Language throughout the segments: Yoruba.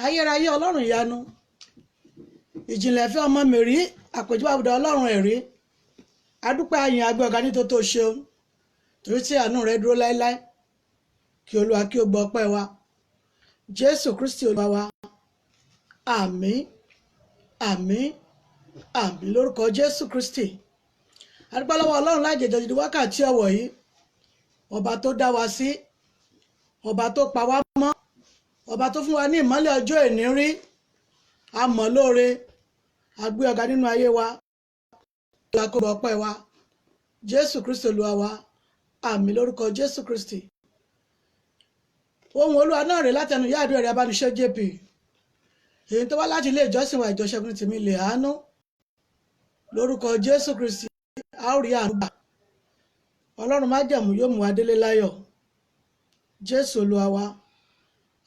ayérayé ọlọ́run ìyanu ìjìnlẹ̀ fẹ́ ọmọ mèrí àpèjúwe àbùdá ọlọ́run ẹ̀rí adúpẹ́ àyìn agbẹ́ ọ̀gá nítorí tó ṣeun torí tí àánú rẹ dúró láéláé kí olúwa kí ó gbọ́ ọpẹ́ wa jésù kristi olúwa wa àmín àmín àmín lórúkọ jésù kristi adúpẹ́ lọ́wọ́ ọlọ́run láìjẹjọ di wákàtí ọ̀wọ̀ yìí ọba tó dá wa sí ọba tó pa wá mọ́ ọba tó fún wa ní ìmọ́lẹ̀ ọjọ́ ìní rí a mọ̀ lóore a gbé ọ̀gá nínú ayé wa olúwa kó gbọ́ ọpẹ́ wa jésù kristi olúwa wa àmín lórúkọ jésù kristi ohun olúwa náà rè látẹnu ìyá àdúrà rẹ abániṣẹ́ jp èyí tó wá láti ilé ìjọsìn wa ìjọ Ṣẹ́gun Tìmí ilé àánú lórúkọ jésù kristi a ó rí àánú gbà ọlọ́run májẹ̀mú yóò mú wa délé láyọ̀ jésù olúwa wa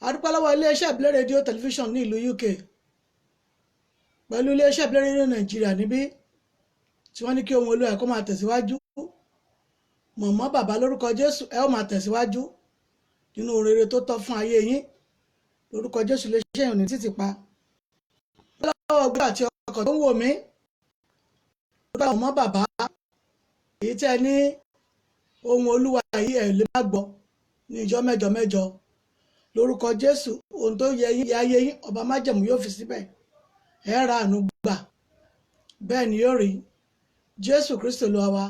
adúpẹ́ lọ́wọ́ iléeṣẹ́ ìbílẹ̀ rédíò tẹlifíṣàn ní ìlú UK pẹ̀lú iléeṣẹ́ ìbílẹ̀ rédíò nàìjíríà níbí tí wọ́n ní kí ohun Olúwa kó máa tẹ̀síwájú. Mọ̀mọ́ bàbá lórúkọ Jésù ẹ ó máa tẹ̀síwájú nínú rere tó tọ́ fún ayé yín lórúkọ Jésù. lè ṣe ìrìn títì pa lọ́wọ́ ọgbẹ́ àti ọkọ̀ tó ń wò mí lọ́wọ́ mọ̀mọ́ bàbá èyí tẹ́ ní ohun Olúwa yìí ẹ̀ lè má gbọ́ ní ìjọ mẹ́jọ mẹ́jọ lórúkọ Jésù. ohun tó yẹ yín ayé yín ọba májẹ̀mú yóò fi síbẹ̀ ẹ ra àánú gbà bẹ́ẹ̀ ni yóò rí Jésù Kristi Olúwa wa.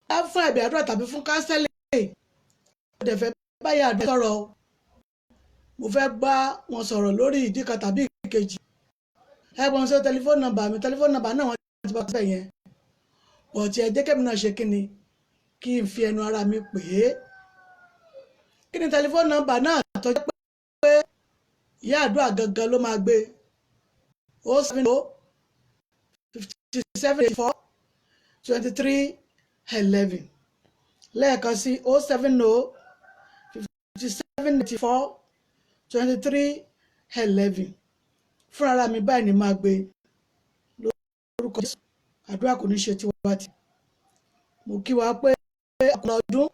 Bá fún ẹ̀bẹ̀ àdúrà tàbí fún kánsẹ́lì mo dẹ̀ fẹ́ báyà àdúrà sọ̀rọ̀ mo fẹ́ bá wọn sọ̀rọ̀ lórí ìdí kan tàbí ìkejì. Ẹ̀gbọ́n sọ tẹlifóònù nọ́mbà mi, tẹlifóònù nọ́mbà náà wọ́n ti bá síbẹ̀ yẹn bọ̀tí ẹ jẹ́ kẹ́mi náà ṣe kí ni kí n fi ẹnu ara mi pè é. Kí ni tẹlifóònù nọ́mbà náà tó jẹ́ pé ìyá àdúrà gangan ló máa gbé 07057842311 lẹ́ẹ̀kan sí 07057842311 fún ara mi báyìí ni máa gbé lórúkọ Jésù. Àdúrà kò ní ṣe tiwa tí mo kí wa pé ọ̀pọ̀ ọdún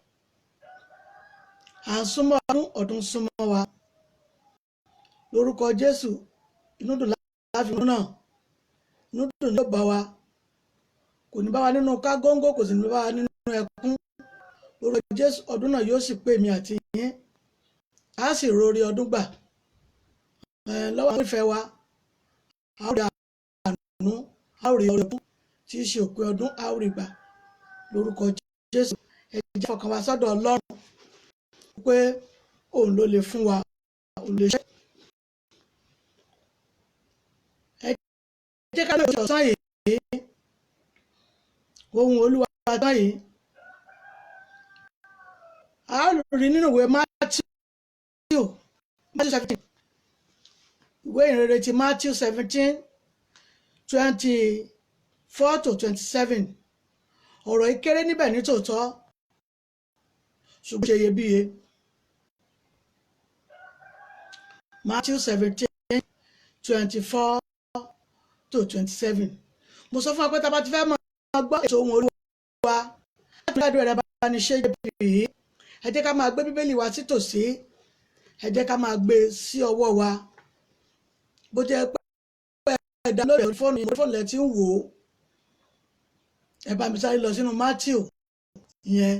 à ń súnmọ́ ọdún súnmọ́ wa lórúkọ Jésù. Inú dùn láfi mú náà inú dùn ní ọba wa kò ní bá wa nínú ká góńgó kò sì ní bá wa nínú ẹkún lórúkọ Jésù. ọdún náà yóò sì pé mi àti yín á sì rore ọdún gbà lọ́wọ́ àwọn ìfẹ́ wa a ó rí àánú a ó rí ọdún tí í ṣe òpin ọdún a ó rí gbà lórúkọ Jésù. ẹ jẹ́ fọkàn wa sọ́dọ̀ Ọlọ́run pé òun ló lè fún wa òun lè ṣe. ẹ jẹ́ ká lóṣù ọ̀sán yìí ohun Olúwa tán yìí a ó rí nínú ìwé Matthew 17 ìwé ìrere ti Matthew 17:24-27 ọ̀rọ̀ yìí kéré níbẹ̀ ní tòótọ́ ṣùgbọ́n ṣe iyebíye. Matthew 17:24-27 mo sọ fún wa pé tá a bá ti fẹ́ máa gbọ́ ètò ohun Olúwa láti ládùúgbò rẹ̀ bá ní ṣe yìí ẹ jẹ́ ká máa gbé Bíbélì wa sí tòsí ẹ jẹ́ ká máa gbé sí ọwọ́ wa bó jẹ́ pé ẹ̀dá lórí fóònù lẹ́ ti ń wò ó ẹ bá mi sáré lọ sínú Matthew yẹn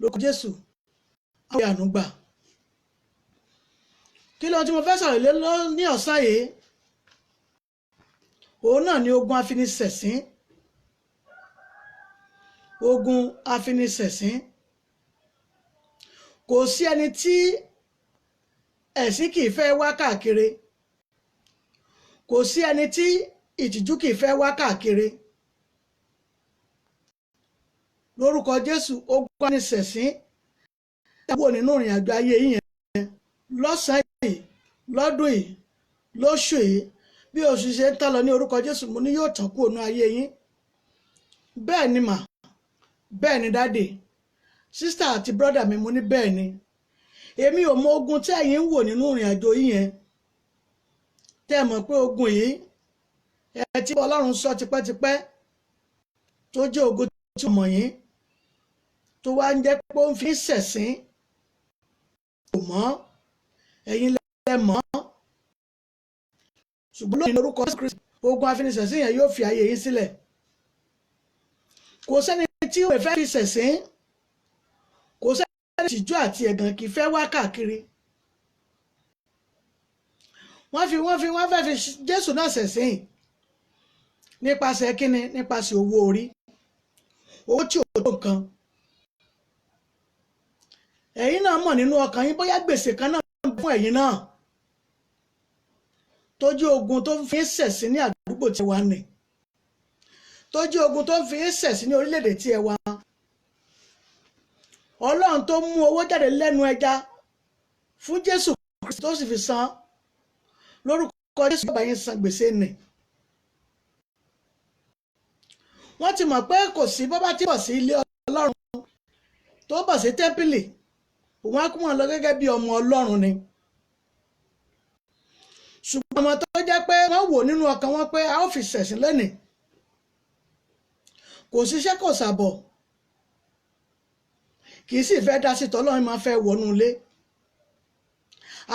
lórúkọ Jésù àwọn àánú gbà. Kí ló tí mo fẹ́ sọ̀rọ̀ lé ní ọ̀sán yìí òun náà ni ogun afiniṣẹ̀sín. Ogun afiniṣẹ̀sín kò sí ẹni tí ẹ̀sín kì í fẹ́ wá káàkiri kò sí ẹni tí ìtìjú kì í fẹ́ wá káàkiri lórúkọ Jésù. ogun afiniṣẹ̀sín ẹ wò nínú ìrìn àjò ayé yìí lọ́sàn-án yìí lọ́dún yìí lóṣù yìí bí oṣù ṣe ń tán lọ ní orúkọ Jésù mo ní yóò tán kú ònú ayé yín. bẹ́ẹ̀ ni mà bẹ́ẹ̀ ni dáàdì sísítà àti brọ́dà mi mo ní bẹ́ẹ̀ ni èmi ò mọ ogun tí ẹ̀yin ń wò nínú ìrìn àjò yìí yẹn tẹ́ ẹ mọ̀ pé ogun yìí ẹ ti Ọlọ́run sọ tipẹ́tipẹ́ tó jẹ́ ogun tí ó mọ̀ yín tó wá ń jẹ́ pé ó ń fi ṣẹ̀sín kò mọ́ ẹ̀yin lẹ mọ̀ ṣùgbọ́n lónìí lórúkọ Kristi ogun afiniṣẹ̀sín yẹn yóò fi ayé yín sílẹ̀. Kò sẹ́ni tí ó fẹ́ fi ṣẹ̀sín kò sẹ́ni tìjú àti ẹ̀gàn kì í fẹ́ wá káàkiri. wọ́n fẹ́ fi Jésù náà ṣẹ̀sín nípasẹ̀ kíni nípasẹ̀ owó orí owó tí ò tó nǹkan. ẹ̀yin náà mọ̀ nínú ọkàn yín bóyá gbèsè kan náà fún ẹ̀yin náà tó jẹ́ ogun tó ń fi ṣẹ̀sín ní àdúgbò tí ẹ wà ní tó jẹ́ ogun tó ń fi ṣẹ̀sín ní orílẹ̀-èdè tí ẹ wà. Ọlọ́run tó mú owó jáde lẹ́nu ẹja fún Jésù Kristi tó sì fi san lórúkọ Jésù bá yín san gbèsè nì. wọ́n ti mọ̀ pé kò sí bọ́bá tí bọ̀ sí ilé Ọlọ́run tó bọ̀ sí tẹ́ḿpìlì òun á kú wọn lọ gẹ́gẹ́ bí ọmọ Ọlọ́run ni. ṣùgbọ́n ọmọ tó jẹ́ pé wọ́n wò nínú ọkàn wọn pé a ó fi ṣẹ̀sín lónìí kò síṣẹ́ kò sàbọ̀, kì í sì fẹ́ dá sí tọ́lọ́run máa fẹ́ wọnú ilé.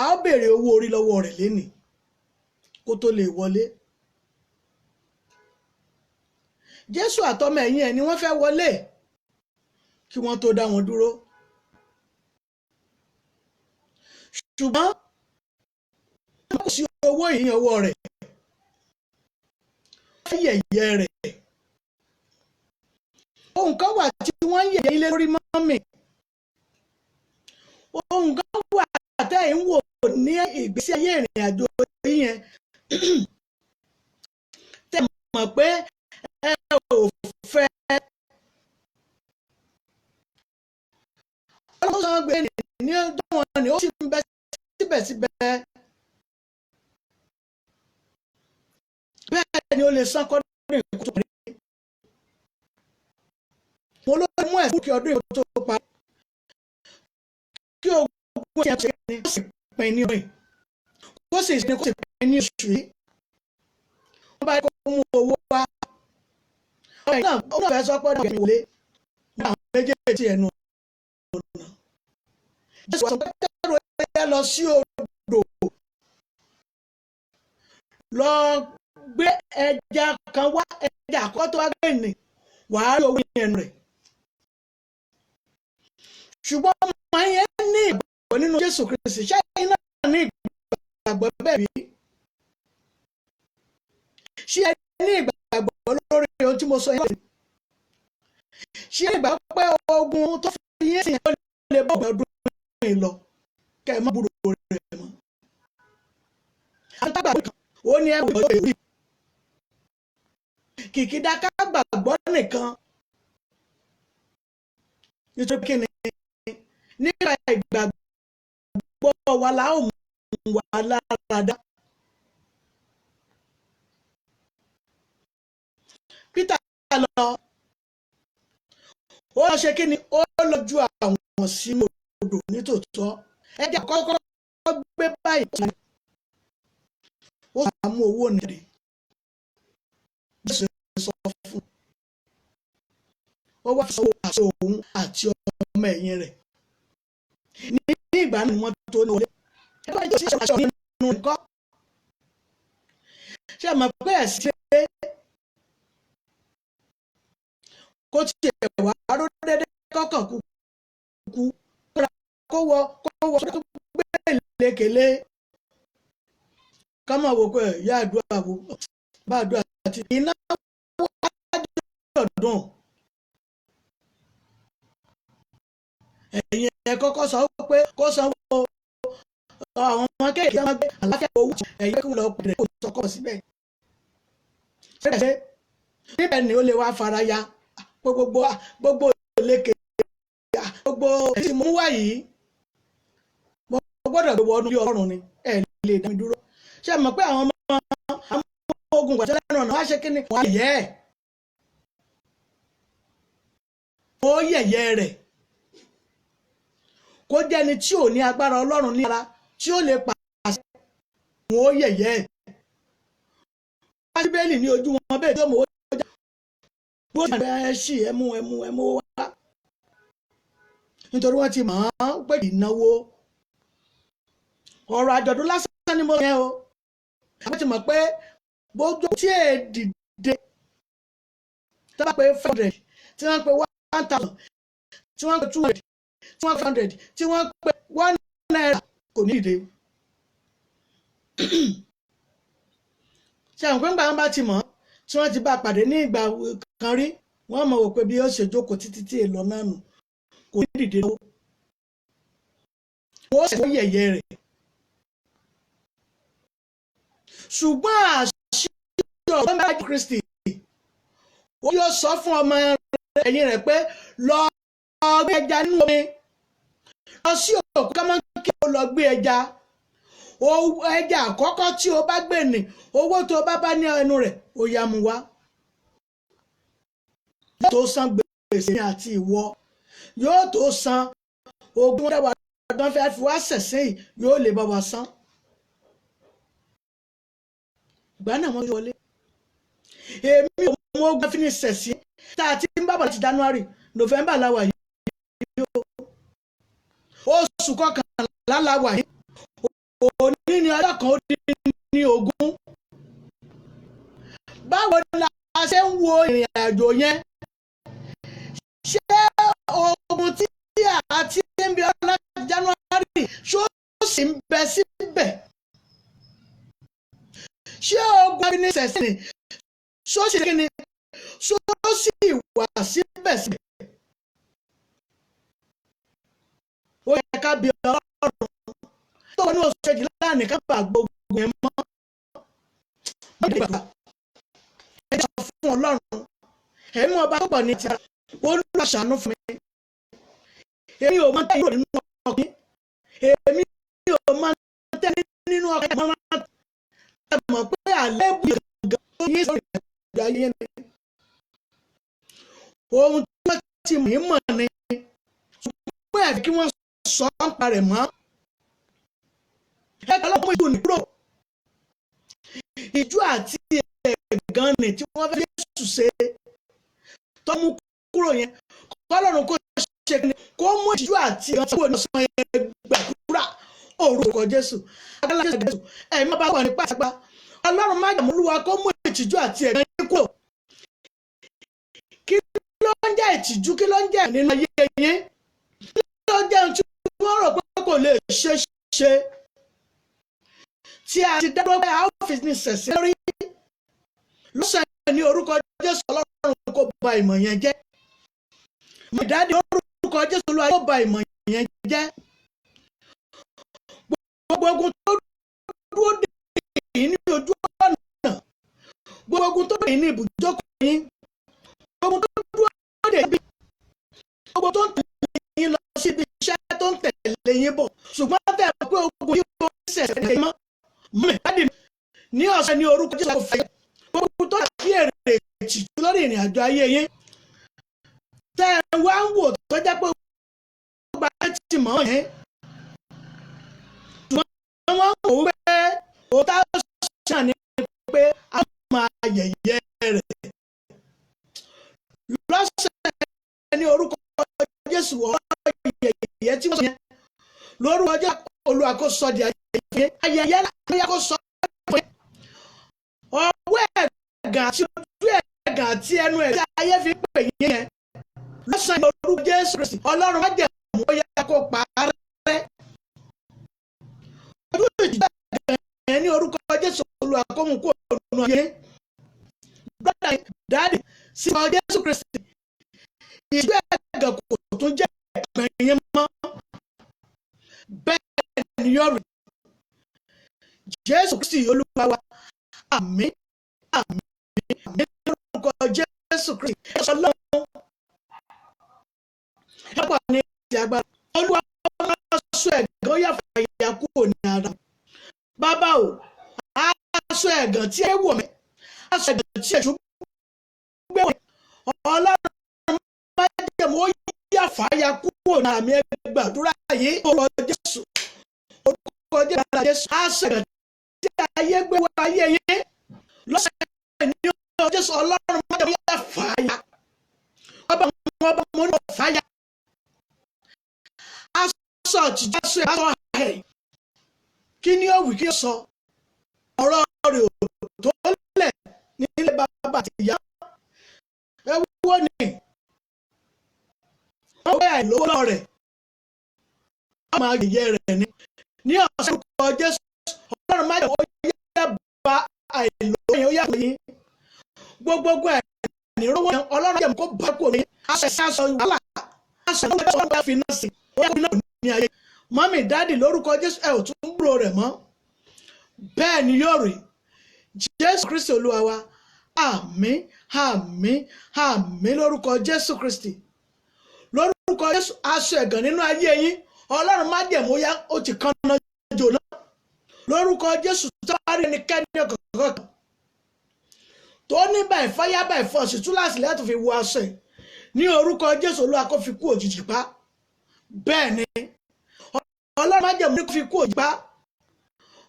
A ó béèrè owó orí lọ́wọ́ rẹ̀ lénìí kó tó lè wọlé. Jésù àtọmọ ẹ̀yìn ẹ̀ ni wọ́n fẹ́ wọlé kí wọ́n tó dá wọn dúró. Ṣùgbọ́n kò sí owó ìyìn ọwọ́ rẹ̀, wọ́n yẹ̀yẹ́ rẹ̀. Ohun kan wà tí wọ́n ń yẹ̀yẹ́ ilé lórí mọ́mì. Ohun kan wà tẹ́ ń wò ní ìgbésí ayé ìrìn àjò yẹn tẹ́ mọ̀ pé ẹ ò fẹ́. Ọlọ́run gbé ní ọjọ́ wọn ni ó sì ń bẹ síbẹ̀síbẹ̀. Bẹ́ẹ̀ ni ó lè san kọ́dún ìkú tó parí. Mo ló mú ẹ̀sùn kí ọdún ìkú tó parí. Kí ogún ẹ̀yà ṣe ní kó sì pín ní ọ̀rìn. Kó sì ní kó sì pín ní oṣù yìí. Wọ́n bá kó mú owó wá. Ọ̀rẹ́ náà ó náà fẹ́ sọ pé ọ̀dọ̀ ìwọlé ní àwọn méjèèjì ẹnu ọ̀nà. Jésù sọ pé kẹ́rù ẹ̀yà lọ sí odò. Lọ gbé ẹja kan wá, ẹja àkọ́kọ́ tó wá gbé nì, wàá rí owó yẹn rẹ̀. Ṣùgbọ́n ọmọ yẹn ní ìgbàgbọ́ nínú Jésù Kristi, ṣé ẹ̀yin náà ní ìgbàgbọ́ bẹ́ẹ̀ bí? Ṣé ẹ ní ìgbàgbọ́ lórí ohun tí mo sọ yẹn? Ṣé ìgbàgbọ́ pé ogun tó fi yín sìn ó lè bọ́ ọdún yìí lọ kẹ́ ẹ má gbúrò rẹ̀ mọ́? Àgbàgbọ́ kan ó ní ẹ̀wọ̀n yóò rí. Kìkìdá ká gbàgbọ́ nìkan. Nítorí kí ni nípa ìgbàgbọ́ wa la ó mú wa lára dá. Peter lọ ó lọ ṣe kí ni ó lọ ju àwọn sínú odò nítòótọ́. Ẹja kọ́kọ́ gbé báyìí ó sá mú owó nìyẹn. Jésù sọ fún ó wá sanwó àti òun àti ọmọ ẹ̀yìn rẹ̀. Ní ìgbà náà wọ́n tó ní wọlé. Ẹ bá jẹ́ òṣìṣẹ́ aṣọ nínú nǹkan. Ṣé ẹ mọ̀ pé ẹ̀sìn pé kó tiẹ̀ wá ró dédé kọ́kàn kú kó wọ tó gbé ìlékèlé ká máa wò pé ìyá àdúrà wo bá àdúrà àti iná wájú ọ̀dùn. Ẹ̀yin ẹ̀ kọ́kọ́ sọ pé kó sanwó àwọn ọmọ kéèké máa gbé àlàáfíà owó ẹ̀yin kí wọ́n lọ pèrè kó sọkọ̀ síbẹ̀. Ṣé níbẹ̀ ni ó lè wá fara ya gbogbo ìlékè gbogbo ẹ̀sìn mú wá yìí mo gbọ́dọ̀ gbé wọnú bí Ọlọ́run ni ẹ̀ lè dá mi dúró. Ṣé ẹ mọ̀ pé àwọn ọmọ ogun pàṣẹ lẹ́nu ọ̀nà wá ṣe kí ni wọ́n á yẹ̀ ẹ́ ó yẹ̀yẹ́ rẹ̀ kó jẹ́ ẹni tí ò ní agbára Ọlọ́run ní ara tí ó lè pàṣẹ wọn ó yẹ̀yẹ́ ẹ̀. Bíbélì ní ojú wọn bẹ́ẹ̀ tí ó mọ̀ ó jà gbọ́dọ̀ ẹ ṣì ẹmú wá nítorí wọ́n ti mọ̀ ọ́n pé ìnáwó ọ̀rọ̀ àjọ̀dún lásán ni mo yẹn o. Àwọn ti mọ̀ pé bójú tí è dìde tí wọ́n pe 500 tí wọ́n pe 1000 tí wọ́n pe 200 tí wọ́n pe 100 tí wọ́n pe 1 naira kò ní dìde. Ṣé àwọn pé ńgbà wọn bá ti mọ̀ tí wọ́n ti bá pàdé ní ìgbà kan rí wọ́n mọ̀ wò pé bí ó ṣe jókòó títí tí èlò náà nù kò ní dìde lọ́wọ́. Ó sì yẹ̀yẹ́ rẹ̀. Ṣùgbọ́n àṣírí ọ̀rọ̀ bá Kristi ó yóò sọ fún ọmọ ẹ̀yìn rẹ̀ pé lọ gbé ẹja nínú omi lọ sí òkú kọ́mọ́ kí o lọ gbé ẹja àkọ́kọ́ tí o bá gbé ní owó tó o bá ní ẹnu rẹ̀ ó yá mu wá. Yóò tó san gbèsè àti ìwọ yóò tó san ogún ẹwà ọdún fẹ́ fi wá sẹ̀sìn yóò lè bá wa san. Ìgbà náà wọ́n wọlé èmi ò mú ogun fi ní sẹ̀sìn tá a ti ń bá bọ̀ láti January November la wà yìí oṣù kọkànlá la wà yìí òní ni ọjọ́ kan ó dín ní 20. báwo ni a ṣe ń wo ìrìn àjò yẹn ṣé ogun tí a ti ń bí ọlá January ṣó sì ń bẹ síbẹ̀ ṣé ogun abinisẹ̀sìn ṣó sì kí ni ṣó sì wà síbẹ̀síbẹ̀ ó yẹ ká bí Ọlọ́run tó ní oṣù kejìlá nìkan bá gbogbo ẹ̀ mọ́ ẹ sọ fún Ọlọ́run ẹ̀mí ọba tó pọ̀ ní ti ara Olúwa ṣàánú fún mi èmi ò máa tẹ́lẹ̀ nínú ọkùnrin èmi ò máa tẹ́lẹ̀ nínú ọkùnrin mọ́ máa tẹ́ mọ̀ pé àlébù ìgbà tó yé sórí ìgbà ayé ni ohun tí wọ́n ti mọ̀ ni ṣùgbọ́n ẹ̀ kí wọ́n sọ ọ́n parẹ̀ mọ́ ẹ̀ka lọ́mọ ìlú nìkúrò ìjú àti ẹ̀gàn ni tí wọ́n fẹ́ Jésù ṣe tó mú kúrò yẹn kọ́lọ́run kó ṣe kí ni kó mú ìjú àti ẹ̀gàn tí wọ́n ní sọ yẹn gbàdúrà orúkọ Jésù agbára Jésù ẹ̀ má bá wà ní pàṣípà Ọlọ́run má jàmú Olúwa kó mú ìtìjú àti ẹ̀gàn yín kúrò kí ló ń jẹ́ ìtìjú kí ló ń jẹ́ nínú ayé yín kí ló ń jẹ́ ohun tí wọ́n rò pé kò lè ṣe tí a ti dárò pé a ó fi ní sẹ̀sẹ̀ lórí lọ́sàn-án ní orúkọ Jésù Ọlọ́run kó ba ìmọ̀ yẹn jẹ́ ìdádì orúkọ Jésù Olúwa kó ba ìmọ̀ yẹn jẹ́ gbogbo ogun tó dúró dè yín ní ojú ọ̀nà gbogbo ogun tó dè yín ní ibùjókòó yín gbogbo tó dúró dè yín gbogbo tó ń tẹ̀lé yín lọ sí ibi iṣẹ́ tó ń tẹ̀lé yín bọ̀ ṣùgbọ́n tẹ̀ pé ogun yìí kò ṣẹ̀ṣẹ̀ mọ́ mẹ́tàdì ní ọ̀sẹ̀ ní orúkọ Jésù fẹ́ gbogbo tó kí èrè ìtìjú lórí ìrìn àjò ayé yín tẹ́ ẹ wá ń wò tó jẹ́ pé gbogbo ayé ti mọ̀ yẹn ṣùgbọ́n wọ́n kò wé òótá ṣàn ní pé a máa yẹ̀yẹ́ rẹ̀ lọ́sẹ̀ ní orúkọ Jésù ọ̀rọ̀ yẹ̀yẹ́ tí wọ́n sọ yẹn lórúkọ Jésù Olúwa kó sọ di ayẹyẹ láyé kó sọ pé ọwọ́ ẹ̀gàn àti ojú ẹ̀gàn àti ẹnu ẹ̀ tí ayé fi pè yín yẹn lọ́sàn-án orúkọ Jésù Kristi Ọlọ́run má jẹ̀ mú ó yẹ kó pa á rẹ́ ojú ìjìbá ẹ̀gàn yẹn ní orúkọ Jésù Olúwa kó mú kó òun ayé brọ́dà dáàdì sí ọ Jésù Kristi ìjìbá ẹ̀gàn kò tún jẹ́ ẹ̀gbẹ́ yẹn mọ́ bẹ́ẹ̀ ni yọ̀rù Jésù Kristi Olúwa wa àmín àmín àmín lórúkọ Jésù Kristi ẹ̀sọ́ lọ́wọ́ ẹ̀pọ̀ ní ti agbára Olúwa máa sọ ẹ̀gàn ó yà fàyà kúrò ní ara bàbá o aṣọ ẹ̀gàn tí ẹ wọ̀ mí aṣọ ẹ̀gàn tí èṣù gbé wọ̀ Ọlọ́run máa jẹ́ mọ́ ó yà fàyà kúrò ní àmì ẹgbàdúrà yìí orúkọ Jésù orúkọ Jésù aṣọ ẹ̀gàn tí ayé gbé wọ ayé yín lọ́sẹ̀ ní ọjọ́ Jésù Ọlọ́run máa jẹ́ yá fàáyà ọba mo ní fàáyà aṣọ òtítọ́ aṣọ aṣọ ẹ̀ kí ni ó wí kí ó sọ ọ̀rọ̀ rẹ̀ tó lẹ̀ nílé bàbá àti ìyá ẹwọ́ ni wọ́n wẹ́ àìlówó lọ rẹ̀ wọ́n máa yẹ̀yẹ́ rẹ̀ ní ọ̀sẹ̀ orúkọ Jésù Ọlọ́run máa jẹ́ ó yá bá àìlówó yẹn ó yá pé yín gbogbo ẹ̀ ní rówó yẹn Ọlọ́run jẹ́ kó bá kò ní aṣọ wàhálà aṣọ ìwé ọ̀sán bá fi náà sí ó yá kó náà ní ayé mọ́mì dáàdì lórúkọ Jésù ẹ̀ ò tún gbúrò rẹ̀ mọ́ bẹ́ẹ̀ ni yóò rí Jésù Kristi Olúwa wa àmín àmín àmín lórúkọ Jésù Kristi lórúkọ Jésù aṣọ ẹ̀gàn nínú ayé yín Ọlọ́run má jẹ́ mọ́ yá ó ti kán náà jò náà lórúkọ Jésù tó bá rí ẹnikẹ́ni ọ̀kọ̀ọ̀kan tó ní by fire by force túláàsì láti fi wọ aṣọ ẹ̀ ní orúkọ Jésù Olúwa kó fi kú òjijì pa bẹ́ẹ̀ ni Ọlọ́run má jẹ́ mọ́ kó fi kú òjijì pa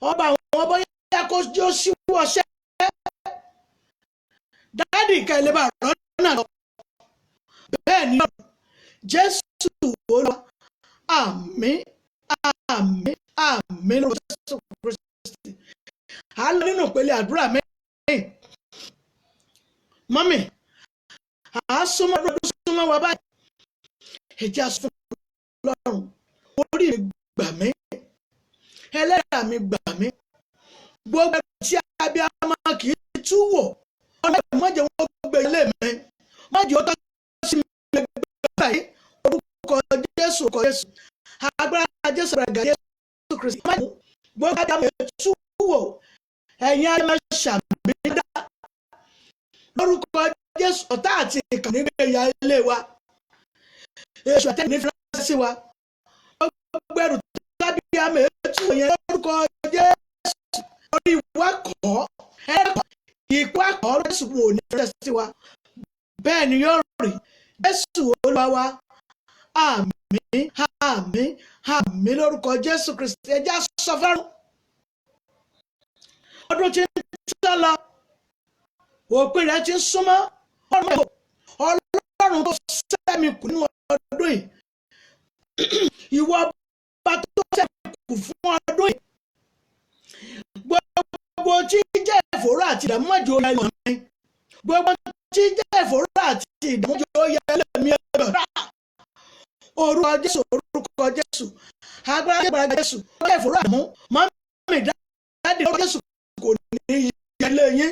ọba àwọn ọmọ yá kó jó síwọ́ ṣẹ́ dáàdì ìka ilé bá rọ́nà lọ bẹ́ẹ̀ ni Jésù Olúwa. Àmín, àmín, àmín lórúkọ Jésù Kristi. À ń lọ nínú ìpele àdúrà mẹ́rin. Mọ́mì, súnmọ́ ọdún súnmọ́ wa báyìí. Ẹ jẹ́ àsùn fún Ọlọ́run. Orí mi gbà mí, ẹlẹ́dàá mi gbà mí. Gbogbo ẹ̀rọ tí abiyamọ kì í tú wò. Ọ̀nà ìmọ̀jẹ̀ wọn gbé ilé mi. Mọ̀jẹ̀ ó tọ́ sí mi gbẹ̀gbẹ̀ yìí. Orúkọ Jésù, orúkọ Jésù. Agbára Jésù, agbára Jésù Kristi. Gbogbo abiyamọ tú wò. Ẹ̀yin ayé máa ṣàmì dá. Lórúkọ Jésù, ọ̀tá àti ìkànnì gbé ìyá ilé wa. Èṣù àtẹ̀yìn ní fúnra sí wa. Gbogbo ẹrù tábíyàmọ̀ ètò yẹn lórúkọ Jésù. Orí wa kọ́ ẹ̀kọ́ ìpò àkọ́ Jésù wò ní fúnra sí wa. Bẹ́ẹ̀ ni yóò rí Jésù Olúwa wa. Àmín, àmín, àmín lórúkọ Jésù Kristi. Ẹ jẹ́ sọ fẹ́ràn. Ọdún tí ń tán lọ, òpin rẹ̀ ti ń súnmọ́. Ọlọ́run tó sẹ́mi kù nínú ọdún yìí. Ìwọ bá tó sẹ́mi kù fún ọdún yìí. Gbogbo tí jẹ́ ìfòró àti ìdààmú mọ́jọ oyè ẹlẹ́mọ̀ mi. Gbogbo tí jẹ́ ìfòró àti ìdààmú mọ́jọ oyè ẹlẹ́mọ̀ ẹgbẹ̀rún. Orúkọ Jésù, orúkọ Jésù. Agbára Jésù. Ó yẹ ìfòró àmú. Mọ́mì dáàdì lórúkọ Jésù kò ní yẹ ilé yín.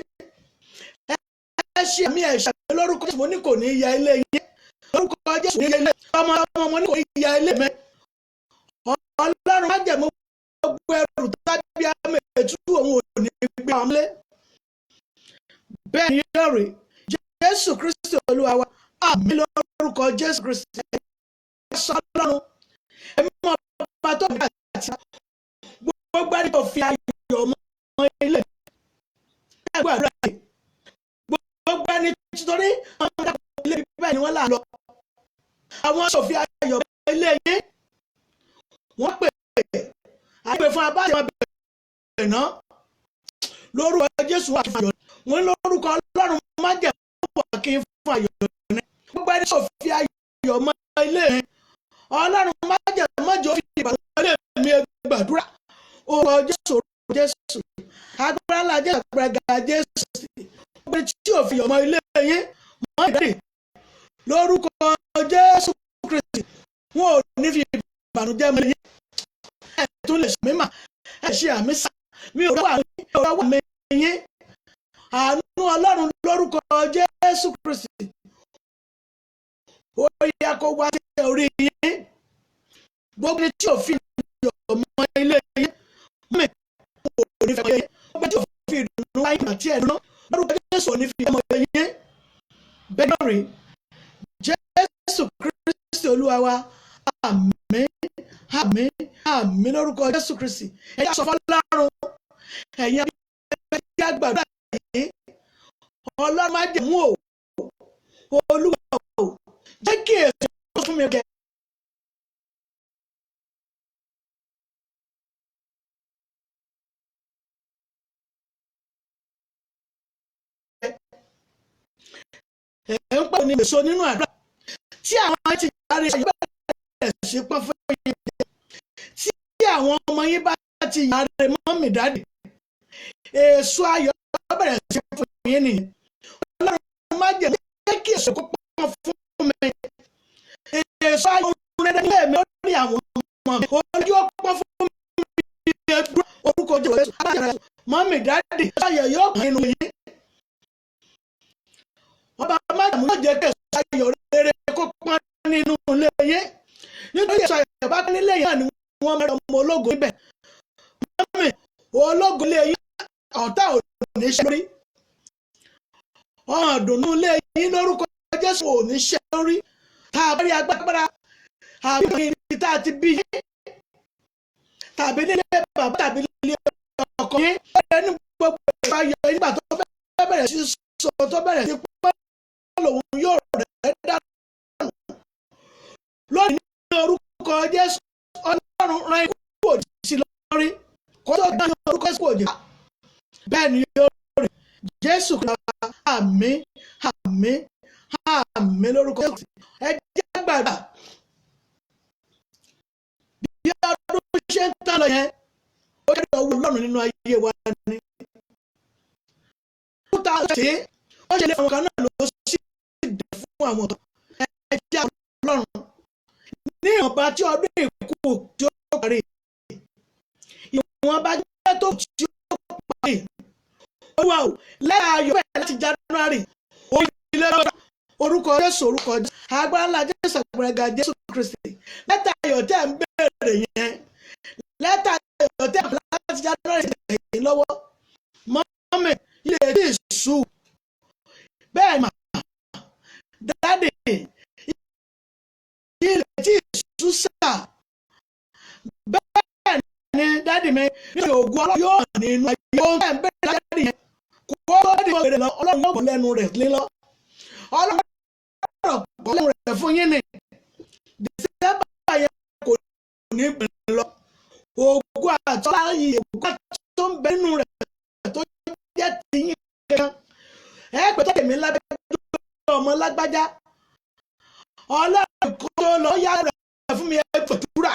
Ẹ ṣe àmì ẹ̀ṣẹ̀ lórúkọ Jésù, mo ní kò ní yẹ ilé yín. Lórúkọ Jésù ní yẹ ilé. Ọmọ ní kò ní yẹ ilé mi. Ọlọ́run má jẹ̀mú gbogbo ẹrù tàbí àmì ètú òun ò ní gbé wọn lé. Bẹ́ẹ̀ ni yóò rí Jésù Kristi Olúwa wa. Àmín lórúkọ Jésù Kristi. Ẹ sọ Ọlọ́run. Ẹ̀mí mọ́ ọba tó bí àti gbogbo ẹni tó fi ayọ̀ ọmọ ilé. Bẹ́ẹ̀ gbàdúrà yìí. Gbogbo ẹni títorí àwọn ọmọdé ilé bẹ́ẹ̀ ni wọ́n là lọ. Àwọn sòfin ayọ̀ ilé yín. Wọ́n pè àgbẹ̀ fún abájẹ́ wọn bẹ̀rẹ̀ náà lórúkọ Jésù wà fún ayọ̀. Wọ́n lórúkọ Ọlọ́run má jẹ́ wà kí n fún ayọ̀ ní. Gbogbo ẹni sòfin ayọ̀ mọ́ ilé yẹn. Ọlọ́run má jẹ́ òfin ìbànújẹ́ ilé mi gbàdúrà. Orúkọ Jésù, orúkọ Jésù. Agbára ńlá Jésù, agbára Jésù. Gbogbo ẹni tí òfin ọmọ ilé yẹn mọ́ ìdáde lórúkọ Jésù Kristi. Wọn ò ní fi ìbànújẹ́ mọ́ ilé. Ẹ tún lè ṣe mímọ̀, ẹ ṣe àmì sá. Mi ò wá mi yín. Àánú Ọlọ́run lórúkọ Jésù Kristi. Ó yẹ kó wá sí orí yín. Gbogbo ẹni tí òfin ọmọ ilé yín mi kò ní fẹ́ yín. Gbogbo ẹni tí òfin ìdùnnú wáyé àti ẹ̀dùn lórúkọ Jésù ò ní fi ọmọ yín. Bẹ́ẹ̀ rí Jésù Kristi Olúwa wa. Àmín, àmín, àmín lórúkọ Jésù Kristi. Ẹ yá sọ fọ́lọ́run. Ẹ̀yin abẹ́jẹ́ àgbàdo yìí. Ọlọ́run má jẹ̀mú o. Olúwa o. Jẹ́ kí èso tó fún mi jẹ. Ẹ ń pè ní èso nínú àdúrà. Tí àwọn ti jáde ṣe bẹ̀rẹ̀ sí pọ́n fún yín. Tí àwọn ọmọ yín bá ti yára mọ́mì dáàdì. Èso ayọ̀ bẹ̀rẹ̀ sí fún yín nìyẹn. Ọlọ́run má jẹ́ kí èso kó pọ́n fún mi. Èso ayọ̀ rẹ̀ nílé mi ó rí àwọn ọmọ mi. Ojú ọpọ́n fún mi orúkọ Jésù. Mọ́mì dáàdì ayọ̀ yóò kàn nínú yín. Ọba májàmú yóò jẹ́ kí èso ayọ̀ rere kó pọ́n nínú ilé yín. Nítorí èso ayọ̀ bá pọ́n nílé yín ni wọ́n máa ń ọmọ ológo níbẹ̀. Mọ́mì ológo ilé yín ọ̀tá ò ní ṣe lórí. Ọ̀dùnnú ilé yín lórúkọ Jésù ò ní ṣe lórí. Tá a bá rí agbára àbí ibi tá a ti bí yín tàbí nílé bàbá tàbí nílé ọkọ yín. Ó ní gbogbo ìgbà ayọ̀ nígbà tó fẹ́ bẹ̀rẹ̀ sí sọ tó bẹ̀rẹ̀ sí pọ́n lòun yóò rẹ̀ dànù. Lónìí ní orúkọ Jésù Ọlọ́run rán ikú òjì sí lórí. Kó tó dá ní orúkọ Jésù òjì. Bẹ́ẹ̀ ni yóò rí Jésù Kristi. Àmín, àmín, àmín. àmín lórúkọ Jésù. Ẹ jẹ́ gbàgbà bí ọdún ṣe ń tán lọ yẹn, ó jẹ́ ọwọ́ Ọlọ́run nínú ayé wa ni. Ó ta ṣe ó ṣe lé àwọn kan náà ló sì dé fún àwọn kan. Ẹ jẹ́ Ọlọ́run ní ìwọ̀nba tí ọdún ìkú tí ó parí, ìwọ̀nba jẹ́ tó tí ó parí. Olúwa ò lẹ́yìn ayọ̀ bẹ́ẹ̀ láti January orúkọ Jésù, orúkọ Jésù, agbára ńlá Jésù, àgbẹ̀rẹ̀gà Jésù Kristi. Lẹ́tà ayọ̀ tẹ́ ń béèrè yẹn, lẹ́tà ayọ̀ tẹ́ ń béèrè láti January tẹ̀yìn lọ́wọ́ mọ́mí ilé tí ìṣú bẹ́ẹ̀ mà dáàdì ilé tí ìṣú sà bẹ́ẹ̀ ni dáàdì mi ní ògùn Ọlọ́run yóò hàn nínú ayé ohun tẹ́ ń béèrè láti dáàdì yẹn kó tó di òkèrè lọ Ọlọ́run yóò gbọ́ lẹ́nu rẹ̀ lé lọ. Ọlọ́run gbọ́ lẹ́nu rẹ̀ fún yín ni December yẹn kò ní bẹ̀rẹ̀ lọ. Ògùn àtọ́lá yìí ògùn tó ń bẹ nínú rẹ̀ tó jẹ́ tiyín kankan ẹ pẹ́ tó tèmi lábẹ́jọ́ ọmọ lágbájá Ọlọ́run kó tó lọ yá rẹ̀ fún mi ẹ pẹ̀túrà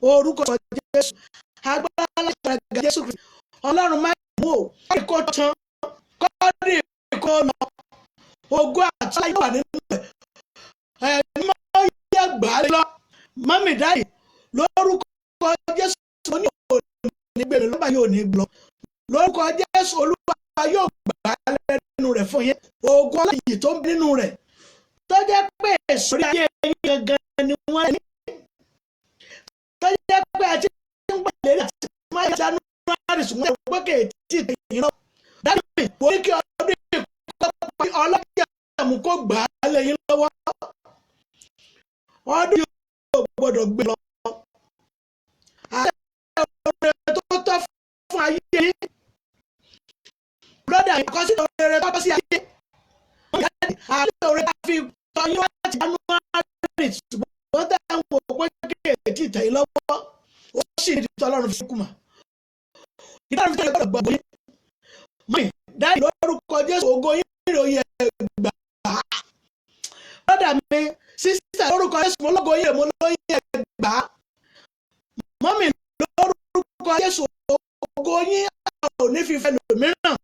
orúkọ Jésù, agbára lágbára Jésù Kristi. Ọlọ́run má mú o kó tán kọ́rí kó lọ ògùn àtọ́lá yóò wà nínú rẹ̀ ẹ̀mí máa yẹ gbà á lọ mọ́mí dáì lórúkọ Jésù ní òní gbèrè lọ́ba yóò ní gbọ́ lórúkọ Jésù Olúwa yóò gbà á lẹ́nu rẹ̀ fún yín. Ògùn ọlọ́yìn tó ń bí nínú rẹ̀ tó jẹ́ pé sórí ayé yín gangan ni wọ́n ní tó jẹ́ pé àti ń gbà lérí àti máa yẹ January ṣùgbọ́n ẹ̀ pé kì í tí ì tẹ̀yìn náà dábì mo ní kí ọdún ìkọ́pọ̀ ọlọ́jà mú kó gbà á lẹ́yìn lọ́wọ́ ọdún yóò gbọ́dọ̀ gbé lọ. Àti ọ̀rẹ́ tó tọ́ fún ayé yín brother ìkọsílẹ̀ ọ̀rẹ́ tó tọ́ sí ayé àti ọ̀rẹ́ tá a fi tọ́yún láti January ṣùgbọ́n tẹ́ ń wò pé kéèkì tẹ̀yìn lọ́wọ́ ó sì ní ìdíjọ́ Ọlọ́run fi kùmà ìdáhùn fi tẹ̀yìn gbọ́dọ̀ gbọ́ yín mọ́yìn dáì lórúkọ Jésù ògo yín ìròyìn ẹgbà brother mi sísítà lórúkọ Jésù mo lógo yín mo lóyìn ẹgbà mọ́mì lórúkọ Jésù ògo yín ò ní fi fẹ́ lòmíràn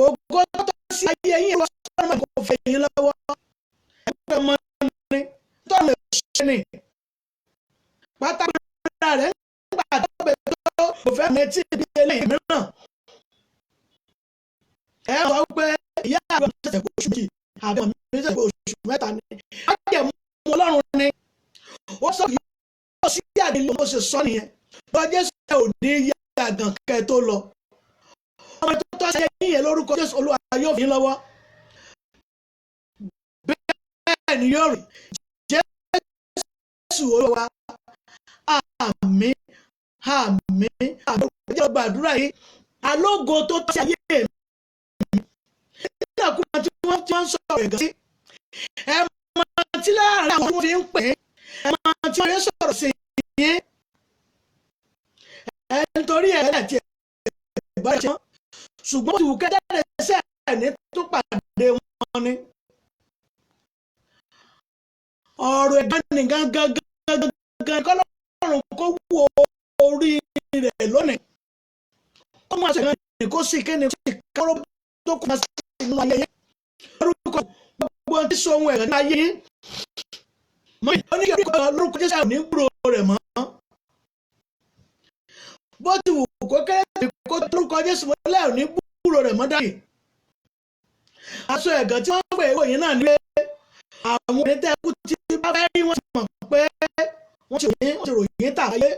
ògo tó sí ayé yín lọ sọ́dọ̀ máa kò fẹ́ yín lọ́wọ́ ẹgbẹ́ ọmọ ní tó lè ṣe ní pátákó rẹ̀ nígbà tó bẹ̀ tó kò fẹ́ mẹ́tí ibi eléyìí mìíràn ẹ sọ pé ìyá àgbà mi ṣẹ̀ṣẹ̀ oṣù méjì àbí ọmọ mi ṣẹ̀ṣẹ̀ oṣù mẹ́ta ni ajẹ́ mú Ọlọ́run ni ó sọ yìí ó sì jáde ló ṣe sọ nìyẹn lọ́jọ́ Jésù ò ní yá àgàn kẹ́ tó lọ ọmọ tó tọ́ ṣe yíyẹ lórúkọ Jésù Olúwa yóò fi lọ́wọ́ bẹ́ẹ̀ ni yóò rí Jésù Olúwa àmín àmín àmín ọjọ́ gbàdúrà yìí alógo tó tọ́ ṣe ayé mi nígbàkúgbà tí wọ́n sọ̀rọ̀ ẹ̀gán sí ẹ máa tí láàárín àwọn tí wọ́n fi ń pè é máa tí wọ́n yẹ sọ̀rọ̀ sí yín ẹ nítorí ẹ̀ láti ẹ̀gbọ́n ṣe wọ́n ṣùgbọ́n tí wùkẹ́ jáde sẹ́ẹ̀ ní tó pàdé wọn ni ọ̀rọ̀ ẹ̀gbọ́n ní gangan kọ́lọ́run kó wú orí rẹ̀ lónìí kó máa ṣẹ̀gbọ́n ní kó sì kéde kó sì kárọ́ tó kó máa ṣe inú ayé yẹn lórúkọ gbogbo tí so ohun ẹ̀rọ ní ayé yẹn mọ́ oníkẹ́ lórúkọ Jésù ní gbúrò rẹ̀ mọ́ bó ti wù kó kéré kó lórúkọ Jésù mọ́lẹ̀ ní gbúrò rẹ̀ mọ́ dáyé aṣọ ẹ̀gàn tí wọ́n pè é wòye náà ní pé àwọn onítẹ̀kù tí bá fẹ́ rí wọ́n ti mọ̀ pé wọ́n ti ròyìn tàbáyé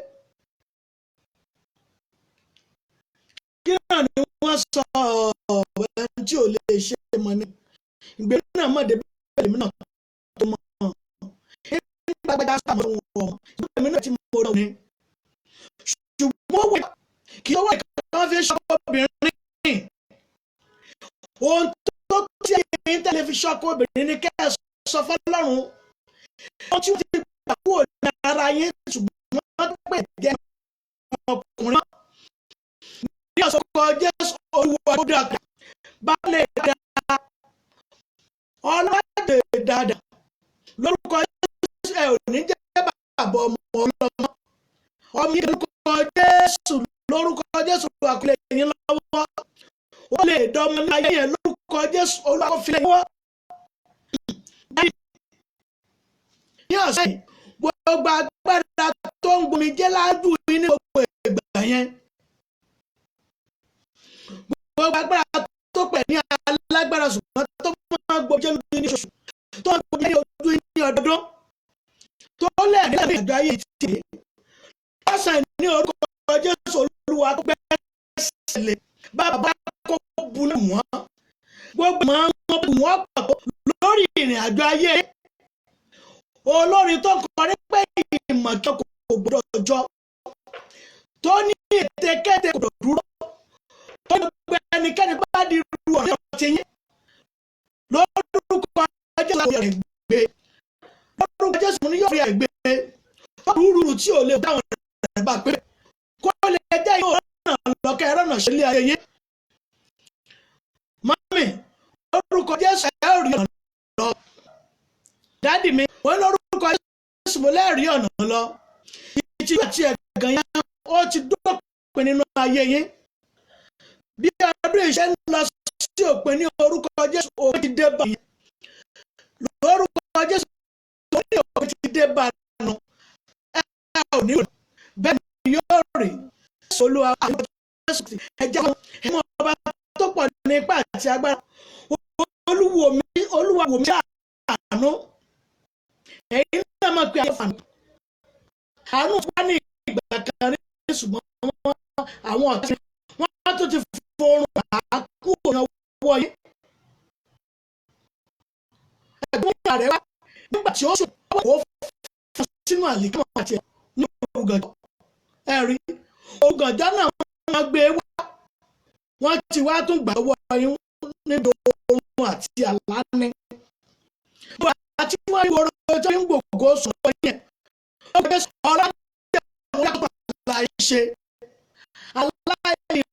kí náà ni wọ́n sọ ọ̀rọ̀ tí ò lè ṣe mọ́ ni ìgbèrú náà mọ̀ débi pẹ̀lú mi náà tó mọ̀ nígbà gbàgbà sàmọ́ wọn ìgbà mi náà ti mọ̀ ọ́ ni ṣùgbọ́n wẹ̀ kí ó wà kí fi ṣọ́kọ́ obìnrin ohun tó tí ẹ̀yin tẹ́lẹ̀ fi ṣọ́kọ́ obìnrin ni kẹ́ ẹ sọ fọ́lọ́run ohun tí wọ́n ti gbà kúrò ní ara yín ṣùgbọ́n wọ́n pè jẹ́ ọkùnrin ní ọ̀sọ́kọ̀ Jésù Olúwa ó dàgbà bá lè dá ọlọ́wọ́ dáadáa lórúkọ Jésù. Ẹ ò ní jẹ́ bàbá ọmọ ọlọ́mọ ọmọ yìí lórúkọ Jésù. Lórúkọ Jésù àkọlẹ̀ yín lọ́wọ́. Ó lè dọ́mọ ní ayé yẹn lórúkọ Jésù. Olúwa fi lè wọ́. Ní ọ̀sẹ̀ yìí gbogbo agbára tó ń gbomi jẹ́ lájú yín ní gbogbo ìgbà yẹn, gbogbo agbára tó pẹ̀ ní alágbára ṣùgbọ́n tó máa gbòjẹ́ lójú ní oṣù tó ń gbòjẹ́ ní ojú ní ọdọọdún tó lẹ́ẹ̀dẹ́ ní ìgbà ayé ti rè lọ́sàn ní orúkọ Jésù. Olúwa tó gbẹ́sẹ̀ lé bàbá kó bunú wọn gbogbo máa ń wọ́n pàtó lórí ìrìn àjò ayé. Olórin tó kọrin pé ìmọ̀ kí kò gbọdọ̀ jọ tó ní ètekéte kò dúró tó ní gbogbo ẹnikẹ́ni bá di ru ọ̀rẹ́ ọ̀tí yín lórúkọ Jésù láti rẹ̀ gbé lórúkọ Jésù ní yóò rí ẹ̀ gbé rúurú tí ò lè dáhùn rẹ̀ bá pé kó lè jẹ́ yóò rán lọ́kẹ́ rán ṣe lé ayé yín. Mọ́mì lórúkọ Jésù ẹ̀ rí ọ̀nà lọ. Dádì mi wọ́n lórúkọ Jésù mo lẹ́rìí ọ̀nà lọ. Ìtì àti ẹ̀gàn yẹn ó ti dópin nínú ayé yín. Bí ọdún ìṣẹ́ ń lọ sí òpin ní orúkọ Jésù òpin ti dé bá yín. Lórúkọ Jésù tó ní òpin ti dé bá nù. Ẹ ò ní òní bẹ́ẹ̀ ni yóò rí. Olúwa àwọn Jésù ẹja ẹ̀mọ́ ọba tó pọ̀ nípa àti agbára. Olúwa wò mí àánú. Ẹ̀yin náà máa pe àánú wá ní ìgbà kan rí ṣùgbọ́n àwọn ọ̀tá wọn tó ti forun àákú òyìnbó yìí. Ẹ̀gbọ́n rẹ̀ wá nígbà tí ó sùn ó fún sínú àlìkí wọn àti ẹ̀ ní ògànjọ́. Ẹ̀rí ògànjọ́ náà wọ́n gbé wá wọ́n ti wá tún gbà wọ yín níbi oorun àti àlá ní. Àti wọ́n yí oró tó ń gbòògó sọ̀rọ̀ yẹn ọ̀rọ̀ àwọn yàtọ̀ àìṣe aláìrìn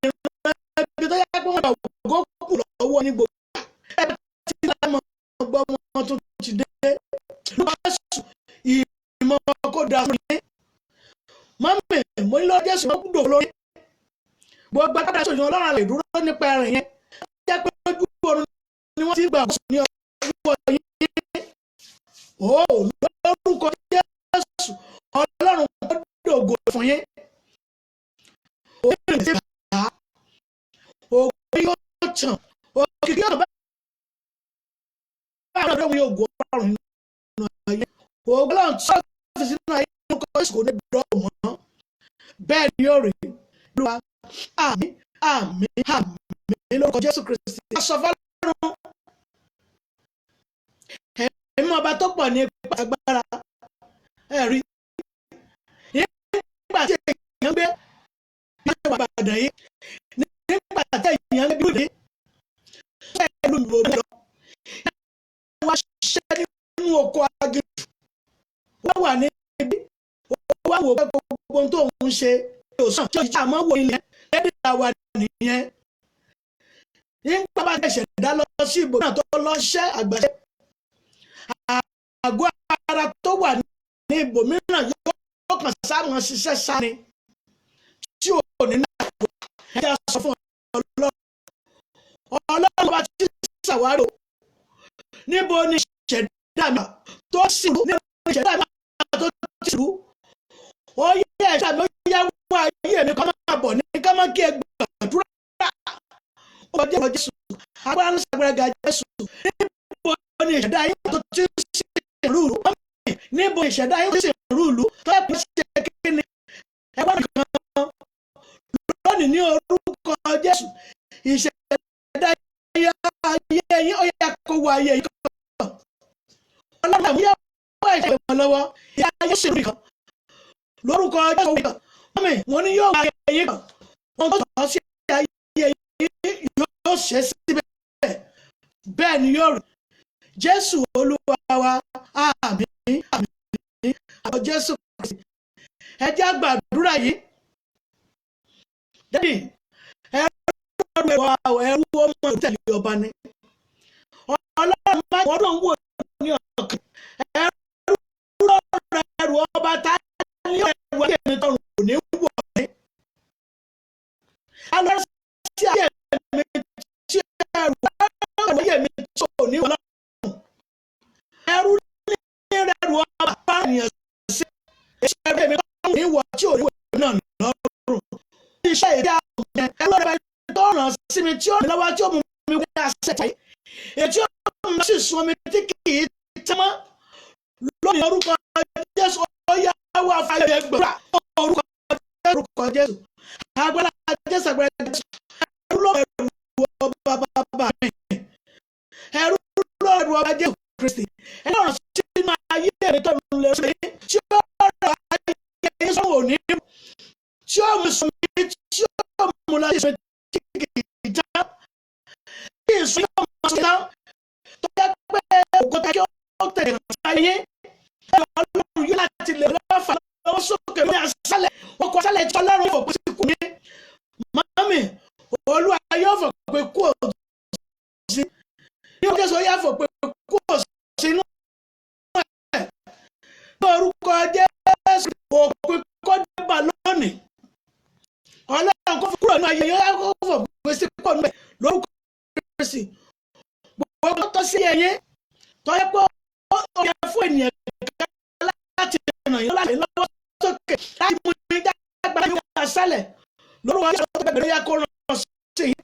ẹbí tó yẹ pé wọ́n bá gbòògó kù lọ́wọ́ ní gbogbo ẹbí tí láàmú ọgbọ́ wọn tó ti dé ló bá sùn ìmọ̀ kó da fún yín. Mọ́mì mo ní lọ́jọ́ sùn gbogbo lórí gbogbo agbára sọ̀yìn Ọlọ́run àlè dúró nípa ẹ̀rìn yẹn jẹ́ pé ojú oorun ni wọ́n ti gbà sùn ní ọjọ́ yín. Lórúkọ Jésù Ọlọ́run kó dògo fún yín. Òkè yóò bá òkè yóò tàn òkè yóò bá àwọn ọ̀dọ́ wọn yóò gbọ́ Ọlọ́run nínú ayé. Ọlọ́run tó fi sínú ayé ní kọ́ Jésù kò ní dọ̀rọ̀ mọ́. Bẹ́ẹ̀ ni yóò rí Olúwa. Àmín àmín àmín lórúkọ Jésù Kristi. Aṣọ fọlọ́run ẹ̀mí ọba tó pọ̀ ní ipa agbára ẹ̀rí nígbà tí èèyàn gbé ìjọba Ìbàdàn yìí nígbà tí èèyàn gbé bíbélì ṣe ìlú ìbòmí lọ wọ́n ṣiṣẹ́ nínú oko aginjù wọ́n wà níbi wọ́n wò pé gbogbo ohun tó ń ṣe òsàn tí òṣìṣẹ́ àmọ́ wò ilẹ̀ lẹ́dí àwa nìyẹn nígbà bá ṣẹ̀ṣẹ̀ dá lọ sí ìbò náà tó lọ ṣẹ́ àgbàṣe àgọ́ ara tó wà ní ibòmíràn yóò kàn sáwọn ṣiṣẹ́ sáré tí ò ní náà ẹ̀jẹ̀ sọ fún Ọlọ́run bá ti ṣàwárí níbo ni ìṣẹ̀dá mi tó sì rú níbo ni ìṣẹ̀dá mi tó sì rú ó yẹ ẹ̀ṣẹ̀ mi ó yẹ wá ayé mi kọ́ máa bọ̀ ní ká má kí ẹ gbàdúrà ó jẹ́ ọjọ́ Jésù agbára ń ṣàgbéraga Jésù níbo ni ìṣẹ̀dá yín tó ti sì rúùlù níbo ìṣẹ̀dá yín tó sì rúùlù tó yẹ kó ṣe kékeré ni ẹgbẹ́ nìkan lónìí ní orúkọ Jésù ìṣẹ̀dá ayé yín ó yẹ kó wọ ayé yín kan Ọlọ́run àmúyẹ wọ́n ẹ̀ṣẹ̀ wọn lọ́wọ́ ìyá ayé sì rí kan lórúkọ Jésù kan wọ́n ní yóò wọ ayé yín kan wọ́n tó tọ́ sí ayé yín yóò ṣe síbẹ̀ bẹ́ẹ̀ ni yóò rí Jésù Olúwa wa àmín àmín àwọn Jésù Kristi ẹ jẹ́ á gbàdúrà yìí dẹ́bì ẹrú ọmọ ìtẹ̀lé ọba ni Ọlọ́run máa wọ́n tó ń wò ní ràn sí mi tí ó rìn lọ́wọ́ tí ó mú mi wí àṣẹ tàyè ètí ó mú mi sì sun omi tí kì í tẹ́ mọ́ lónìí orúkọ Jésù ó yá wá fàyè gbàdúrà orúkọ Jésù agbára Jésù agbára Jésù ẹrú ló ẹrù bàbá mi ẹrú ló ẹrù ọba Jésù Kristi ẹni ọ̀rọ̀ sínú ayé mi tó ń lè rí tí ó rọ̀ ayé mi sọ̀rọ̀ òní tí ó mú sùn mí tí ó mú lọ sí tí kì í já kí n sùn yóò mọ̀ sí tán tó yẹ pé ògùn kí ó tẹ̀lé ayé ẹ̀rọ ọlọ́run yóò láti lè lọ́wọ́ fà lọ́wọ́ sókè ní àṣálẹ̀ wọn kọ àṣálẹ̀ tí ọlọ́run yóò fòpin sí kù ní mọ́mí olúwa yóò fòpin kú òsì ní ọjọ́ sọ yóò fòpin kú òsì inú ẹ̀ ní orúkọ Jésù òpin kọ́ débà lónìí ọlọ́run kó kúrò ní ayé yóò fòpin sí kù ní lórúkọ Jésù gbogbo tó sí ẹyẹ tó yẹ pé ó yẹ fún ènìyàn láti ràn yín láti lọ́wọ́ sókè láti mú yín dágbà yín wá sálẹ̀ lórúkọ Jésù tó bẹ̀rẹ̀ yá kó ràn sí yín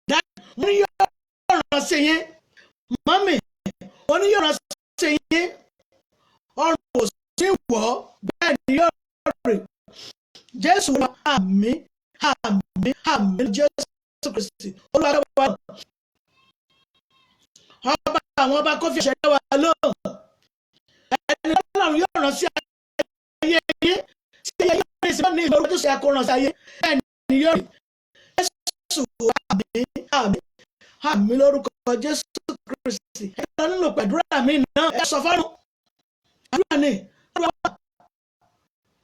dájú mo ní yóò ràn sí yín mọ́mì mo ní yóò ràn sí yín ọrùn kò sí wọ̀ bẹ́ẹ̀ ni yóò rè Jésù lọ àmín àmín àmín Jésù Kristi olùwàgbà ọba àwọn ọba kó fi ṣẹ̀dá wa lóhùn ẹni Ọlọ́run yóò rán sí ayé yín sí ayé yín sí ní ìlú tó ṣe àkóràn sí ayé ẹni yóò rí Jésù àmín àmín àmín lórúkọ Jésù Kristi ẹ lọ nínú pẹ̀dúrà mi náà ẹ sọ fọ́nù àdúrà ni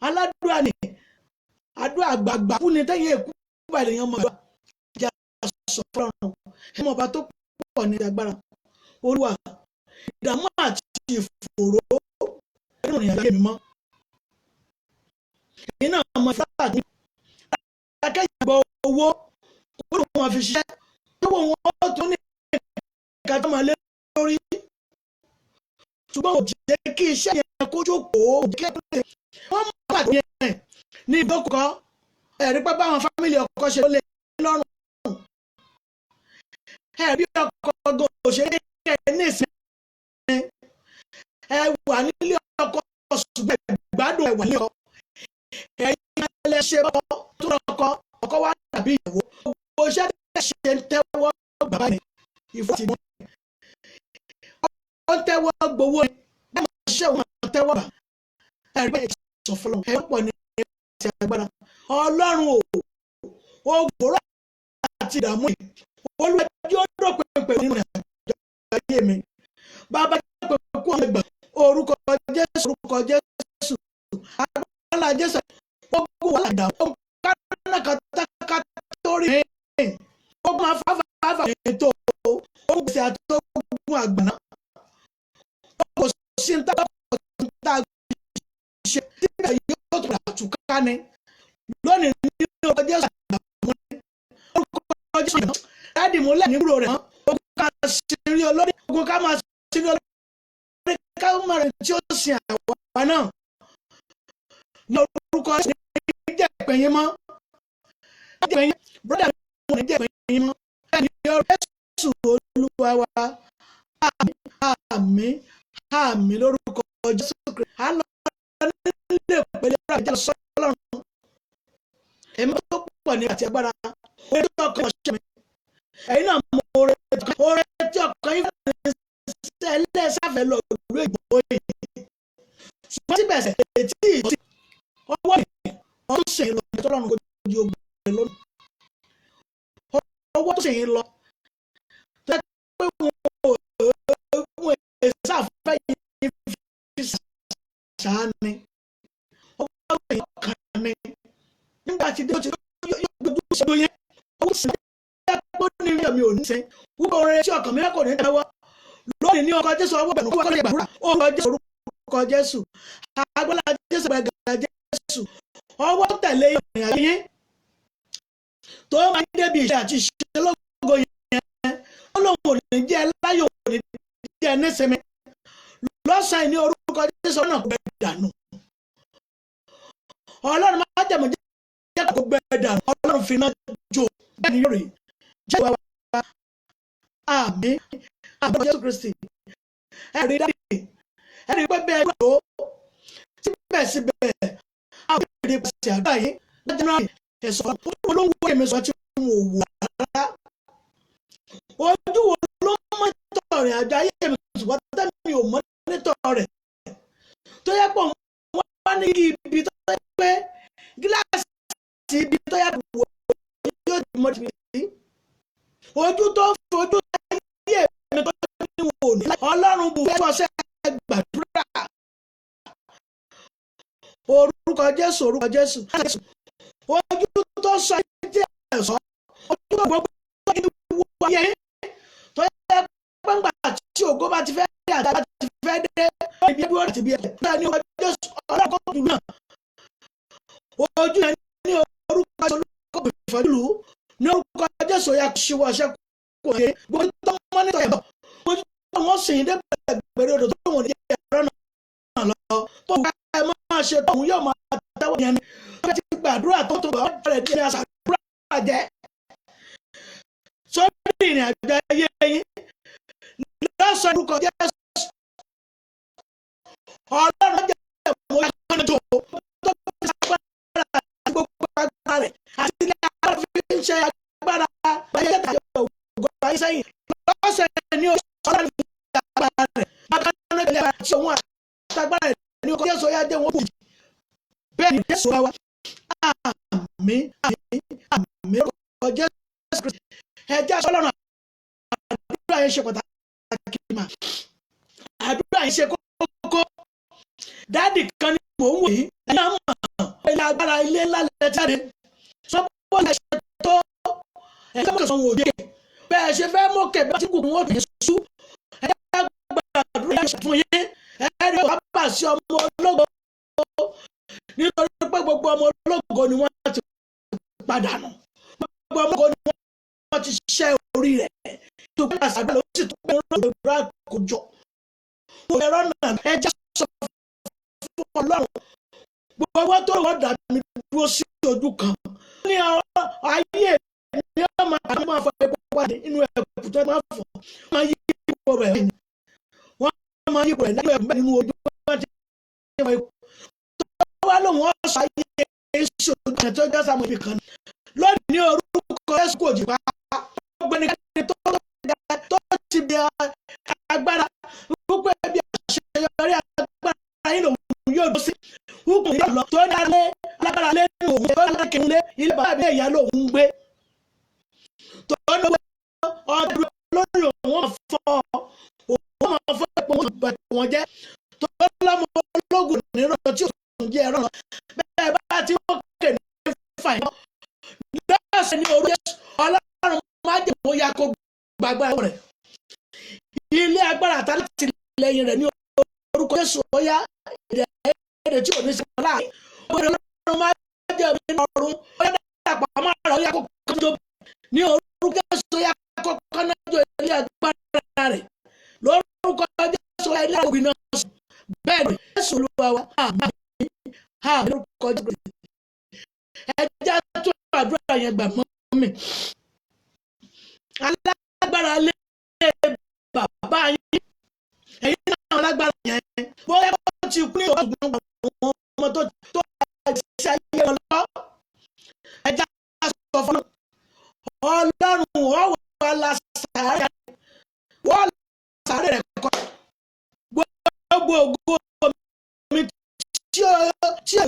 aládùúrà ni àdúrà àgbààgbà fún ni tẹ́yìn èkú bàlẹ̀ yẹn ọmọ ìgbà ìjà sọ fọ́nù ẹ mọ̀ bá tó pọ̀ ní agbára Olúwa ìdààmú àti ìfòòró nínú ìrìn ayé mi mọ́ iná ọmọ ìfúnra ní akẹ́yìnbọ̀ owó kúrò wọn fi ṣiṣẹ́ owó wọn tó ní ìka tó máa lé lórí ṣùgbọ́n ò jẹ́ kí iṣẹ́ yẹn kó jókòó kẹ́kẹ́ wọ́n mú pàtó yẹn ní ìdókòkò ẹ̀rí pápá àwọn fámìlì ọkọ ṣe lé lọ́rùn ẹ̀rí ọkọ ọgọ́ òṣèré ní ìsinmi ẹ wà nílé ọkọ ṣùgbọ́n ìgbádùn ẹ wà nílé ọkọ ẹ̀yin ẹlẹ́ṣẹ̀ tó lọ́kọ ọkọ wa tàbí ìyàwó gbogbo iṣẹ́ ṣe ń tẹ́wọ́ bàbá mi ìfọ́ ti mú ọ ń tẹ́wọ́ gbowó ni bẹ́ẹ̀ máa ṣiṣẹ́ wọn tẹ́wọ́ bà ẹ̀rí bẹ́ẹ̀ sọ fọlọ́ ẹ̀ pọ̀ ní ẹ̀sẹ̀ agbára Ọlọ́run ò gbòòrò àti ìdààmú yìí Olúwa yóò dópin pẹ̀lú nínú ayé mi bàbá pẹ̀lú kú ọmọ ìgbà orúkọ Jésù agbára Jésù gbogbo wà ládàá kánà kàtàkà torí mi gbogbo afáfáfá ètò ogun gbèsè àtọ́gbùn àgbàná kò sí ní tá ṣe tíbẹ̀ yóò tó àtúká ni lónìí ní orúkọ Jésù àgbàmú ní orúkọ Jésù àgbàmú láti mú lẹ́yìn nígbò rẹ̀ ogun ká sírí olórí ogun ká máa sírí olórí ká máa rìn tí ó sin àwọn náà ní orúkọ Jésù ní jẹ́ ìpẹ̀yìn mọ́ ìpẹ̀yìn brọ́dà mi ní jẹ́ ìpẹ̀yìn mọ́ ẹni ọ̀rọ̀ Jésù Olúwa wa àmín àmín àmín lórúkọ Jésù Kristi á lọ nílé ìpele ìjà sọ́lọ́run ẹ̀mí tó pọ̀ ní àti agbára orí tó ọkàn ọ̀ṣẹ́ mi ẹ̀yin náà mọ orí tí ọkàn yín fẹ́ ẹlẹ́sàfẹ́ lọ ìlú ìgbò yìí ṣùgbọ́n síbẹ̀sẹ̀ ètí ìtì ọwọ́ yìí ọdún ṣe ń lọ ní tọ́lọ́run kò di ogun rẹ̀ lónìí ọwọ́ tó ṣe ń lọ tó yẹ pé wọn èsàfẹ́ yìí fi ṣàánì ọwọ́ tó ṣe ń kàn ní nígbà tí ó ti gbójú ṣe yẹn owó sì ń gbó ní ilé mi ò ní sẹ́yìn wúwo orin tí ọkàn mi kò ní tẹ́wọ́ lónìí ní ọkọ̀ Jésù ọwọ́ bẹ̀rù kó wọ́n lè gbàdúrà orúkọ Jésù orúkọ Jésù agbára Jésù gbàgà Jésù ọwọ́ tẹ̀lé ìrìn àjò yín tó máa ń débi ìṣe àti ìṣe lógo yẹn ó lóun ò ní jẹ́ láyò ò ní jẹ́ nísìnyí lọ́sàn-án ní orúkọ Jésù ọ̀nà kò bẹ́ẹ̀ dànù Ọlọ́run máa jẹ̀mọ̀ jẹ́ kó bẹ́ẹ̀ dànù Ọlọ́run fi iná jó bẹ́ẹ̀ ni yóò rí àmín àmín Jésù Kristi. ẹ̀rí dáàdì ẹ̀rí pé bẹ́ẹ̀ gbà ó síbẹ̀síbẹ̀ àwọn ìdí pàṣẹ àgbà yìí lọ́jọ́ ẹ̀sọ́ olówó èmi sọ tí mo wò rárá ojú wo ló mọ́tò rẹ̀ àjọ ayé mi ṣùgbọ́n tẹ́mi ò mọ́tò rẹ̀ tó yẹ pọ̀ wọ́n wá ní ibi tó yẹ pé gíláàsì ibi tó yẹ wò yóò di mọ́tò sí ojú tó fojú ayé mi tó ní wò ní ọlọ́run bù fẹ́ fọṣẹ́ gbàdúrà orúkọ Jésù ojú tó sọ ẹjẹ ẹ̀sọ́ ojú tó gbogbo wọ ayé tó yẹ pẹ́ngbà tí ògo bá ti fẹ́ dé àgbà ti fẹ́ dé ibi ẹbí ọ̀rẹ́ ti bí ẹ̀ ní orúkọ Jésù ọlọ́kọ̀ dùn náà ojú ẹ̀ ní orúkọ Jésù olùkọ́ ìfọdúlù ní orúkọ Jésù ya ṣíwọ́ ṣẹ́ kò yé gbogbo tó mọ́nítọ̀ ẹ̀ bọ̀ ojú tó wọ́n sì ń dé gbèrè odò tó wọ́n ní ẹ̀rọ náà lọ tó bá ẹ máa ṣe tóun yóò máa tẹ́wọ́ yẹn ni wọ́n ti gbàdúrà tó gbà ọ́ rẹ̀ díẹ̀ àṣàdúrà jẹ́ sórí ìrìn àjò ayé yín lọ́sọ̀ orúkọ Jésù ọlọ́run jẹ́ ìwọ̀n ìyàgbọ́n tó fi agbára àti gbogbo agbára rẹ̀ àti ilé agbára fi ń ṣe agbára ayé tàbí ògo ayé sẹ́yìn lọ́sẹ̀ ní oṣù ọlọ́run agbára rẹ̀ agbára rẹ̀ àti òun àtàgbára rẹ̀ ní ọkọ̀ Jésù ọ̀yá dé wọn kù bẹ́ẹ̀ ni Jésù wa àmín orúkọ Jésù Kristi ẹjẹ́ ọlọ́run àdúrà yẹn ṣe pàtàkì mà àdúrà yẹn ṣe kókó dáàdì kan ní mò ń wò yìí ẹ̀yà mọ̀ ilé agbára ilé ńlá lẹ́tàdé sọ́pọ̀ lè ṣe tó ẹ̀ka mọ̀tò sanwó òde bẹ́ẹ̀ ṣe fẹ́ mọ́kẹ́ bá tí kò wọ́n tẹ̀ sú ẹ̀yà gbàdúrà yẹn fún yín ẹ̀rí wàá bà sí ọmọ ológo nítorí pé gbogbo ọmọ ológo ni wọ́n ti padà nù gbogbo ọmọ ológo ni wọ́n ti ṣiṣẹ́ orí rẹ̀ tó gbé àṣàgbà ló sì tó gbé ìrọ̀lẹ́ àkójọ ẹ̀rọ náà ẹja sọ fún ọlọ́run gbogbo tó wọ́n dàbí dúró sí ojú kan ní ayé ní ọmọ àti máa fọ epo wáde inú ẹ̀kú tó máa fọ máa yí ipò rẹ̀ wọ́n máa yí ipò rẹ̀ lẹ́yìn nínú ojú wọn ti wọ́n epo tó wá lóun ọ̀sán ayé èso tó já sáwọn ibi kan lónìí ní orúkọ Jésù kò jì pa ọgbẹ́ni tó ti bí agbára gbogbo ẹbí àṣeyọrí agbára yìí lòun yóò dó sí hukun yóò lọ tó ní alẹ́ lágbára lé ní òun tó ní kí n lé ilé bàbá mi ìyá lòun gbé tó ní ọdún lórí òun fọ òun máa fọ epo wọn jẹ tó lọ́mọ ológun nínú tí òun jẹ ẹ̀rọ bẹ́ẹ̀ bá tí wọ́n kè ní fà yín lọ́sẹ̀ ní orúkọ Ọlọ́run má jẹ́ kó ya kó gbàgbà rẹ̀ ilé agbára àtàlátì lẹ́yìn rẹ̀ ní orúkọ Jésù ọ̀yá èdè tí ò ní sí ọ̀la Ọlọ́run má jẹ́ nínú ọ̀run ọ̀yá dàpọ̀ àmọ́ àrà ọ̀yá kó kọ́jọ́ ní orúkọ Jésù ọ̀yá kó kọ́jọ́ ilé agbára rẹ̀ lórúkọ Jésù ọ̀yá ilé àgbìn náà sùn bẹ́ẹ̀ ni Jésù Olúwa wa àmín lórúkọ Jésù ẹjẹ́ tó àdúrà yẹn gbà mọ́ mi alágbára lé bàbá yín ẹ̀yin náà alágbára yẹn bóyá ó ti kú ní ọ̀gbìn àwọn ọmọ tó ṣe ayé wọn lọ ẹjẹ́ sọ fún Ọlọ́run wọ́n la sàárẹ̀ rẹ̀ kọ́ gbogbo ògo mi tí ó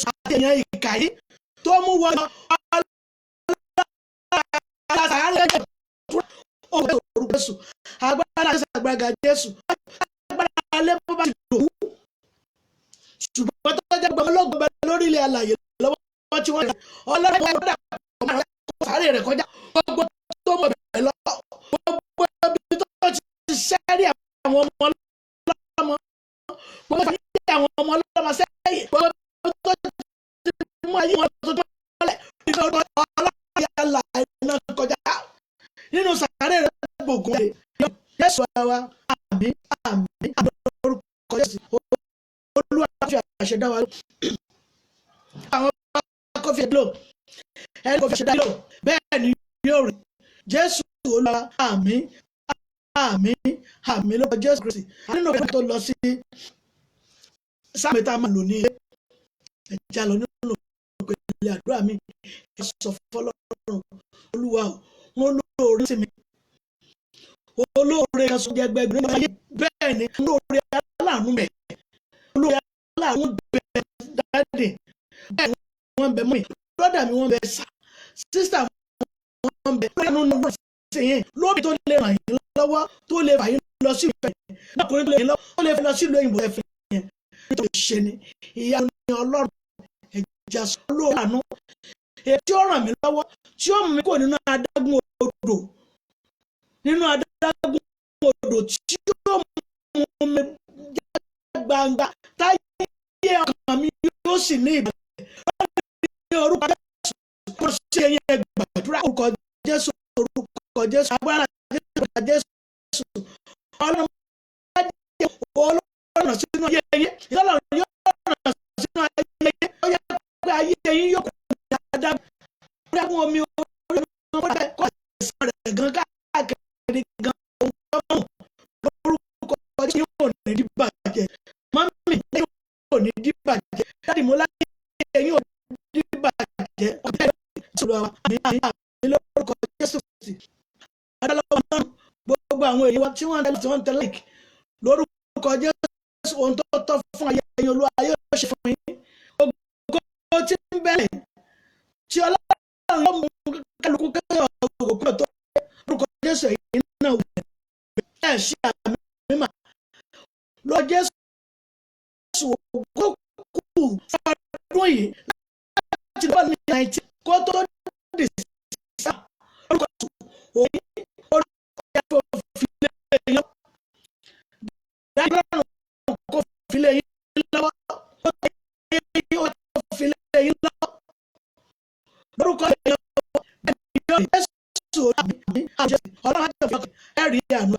ṣàtẹ̀yàn ìkà yìí tó mú wọn Jésù agbára agbára Jésù agbára alẹ́ bó bá ti dòwú ṣùgbọ́n tó jẹ́ gbọmọ lọ́gbọ̀n bẹ lórí ilẹ̀ alàyè lọ́wọ́ tí wọ́n yà Ọlọ́run wọn dà kọ́ sáré rẹ̀ kọjá gbogbo tó mọ̀ bẹ̀rẹ̀ lọ gbogbo ibi tó ti sẹ́rí àwọn ọmọ ọlọ́mọ gbogbo ibi àwọn ọmọ ọlọ́mọ sẹ́yìn gbogbo tó ti mú ayé wọn tó tó lẹ̀ nítorí Ọlọ́run yà là iná kọjá nínú sàárè rẹ̀ gbogbo rẹ̀ Jésù wa àmín orúkọ Jésù Olúwa fi àṣẹ dá wa lò àwọn kò fi lò ẹni kò fi àṣẹ dá lò bẹ́ẹ̀ ni yóò rí Jésù Olúwa àmín àmín lórúkọ Jésù Kristi. nínú ìpínlẹ̀ tó lọ sí sáàmì tá a máa lò ní ẹ̀já lọ nínú ìpínlẹ̀ àdúrà mi ẹ sọ fọlọ́run Olúwa wọn lóore sí mi olóore kan sójú ẹgbẹgbẹ ní ayé bẹ́ẹ̀ ni olóore aláàánú bẹ̀ olóore aláàánú bẹ̀ dáadé bẹ́ẹ̀ ni wọ́n bẹ̀ mọ́ mi brọ́dà mi wọ́n bẹ̀ sà sísà wọ́n bẹ̀ lórí àánú náà sí yẹn lórí tó lè ràn yín lọ́wọ́ tó lè fà yín lọ sí ìfẹ́ lọ́kùnrin tó lè yín lọ́wọ́ tó lè fi lọ sí ìlú òyìnbó ẹ̀fẹ̀ yẹn nítorí ṣe ni ìyanu ni Ọlọ́run ẹ̀já sọ lórí àánú èyí tí ó ràn mí lọ́wọ́ tí ó mú mi kò nínú adágún odò tí ó mú mi gbangba táyé ọkàn mi yóò sì ní ìbàlẹ̀ ní orúkọ Jésù kò sí ẹ̀yin ẹgbàdúrà orúkọ Jésù agbára Jésù Ọlọ́run Ọlọ́run sínú ayé yín Ọlọ́run yóò ràn sínú ayé yín ó yẹ pé ayé yín yóò kọjá dáadáa omi orí ọmọ kọ́ ẹ̀sán rẹ̀ gan káàkiri gan ọmọ lórúkọ Jésù yóò ní díbàjẹ́ mọ́mí yóò ní díbàjẹ́ dáàdì mo láyé yóò ní díbàjẹ́ ọjọ́ ìṣòro àmì lórúkọ Jésù adálọ́wọ́ náà gbogbo àwọn èèyàn tí wọ́n ń tẹ́lẹ̀ lórúkọ Jésù ohun tó tọ́ fún ayé ẹ̀yin Olúwa yóò ṣe fún yín gbogbo tí ń bẹ̀rẹ̀ tí Ọlọ́run yóò mú kálukú kẹ́yọ̀ òkú tó lórúkọ Jésù ẹ̀yin náà wù ẹ̀ ṣe àmì mímọ́ lọ Jésù òkú fọdún yìí láti bọ́ ní 19 kó tó dì sá lórúkọ Jésù òyìn olùkọ́ fìlẹ̀ yín dájọ́ kó fìlẹ̀ yín lọ́wọ́ ó fìlẹ̀ yín lọ́wọ́ lórúkọ Jésù Ọlọ́run àti ọ̀fọ̀ ẹ̀rí àánú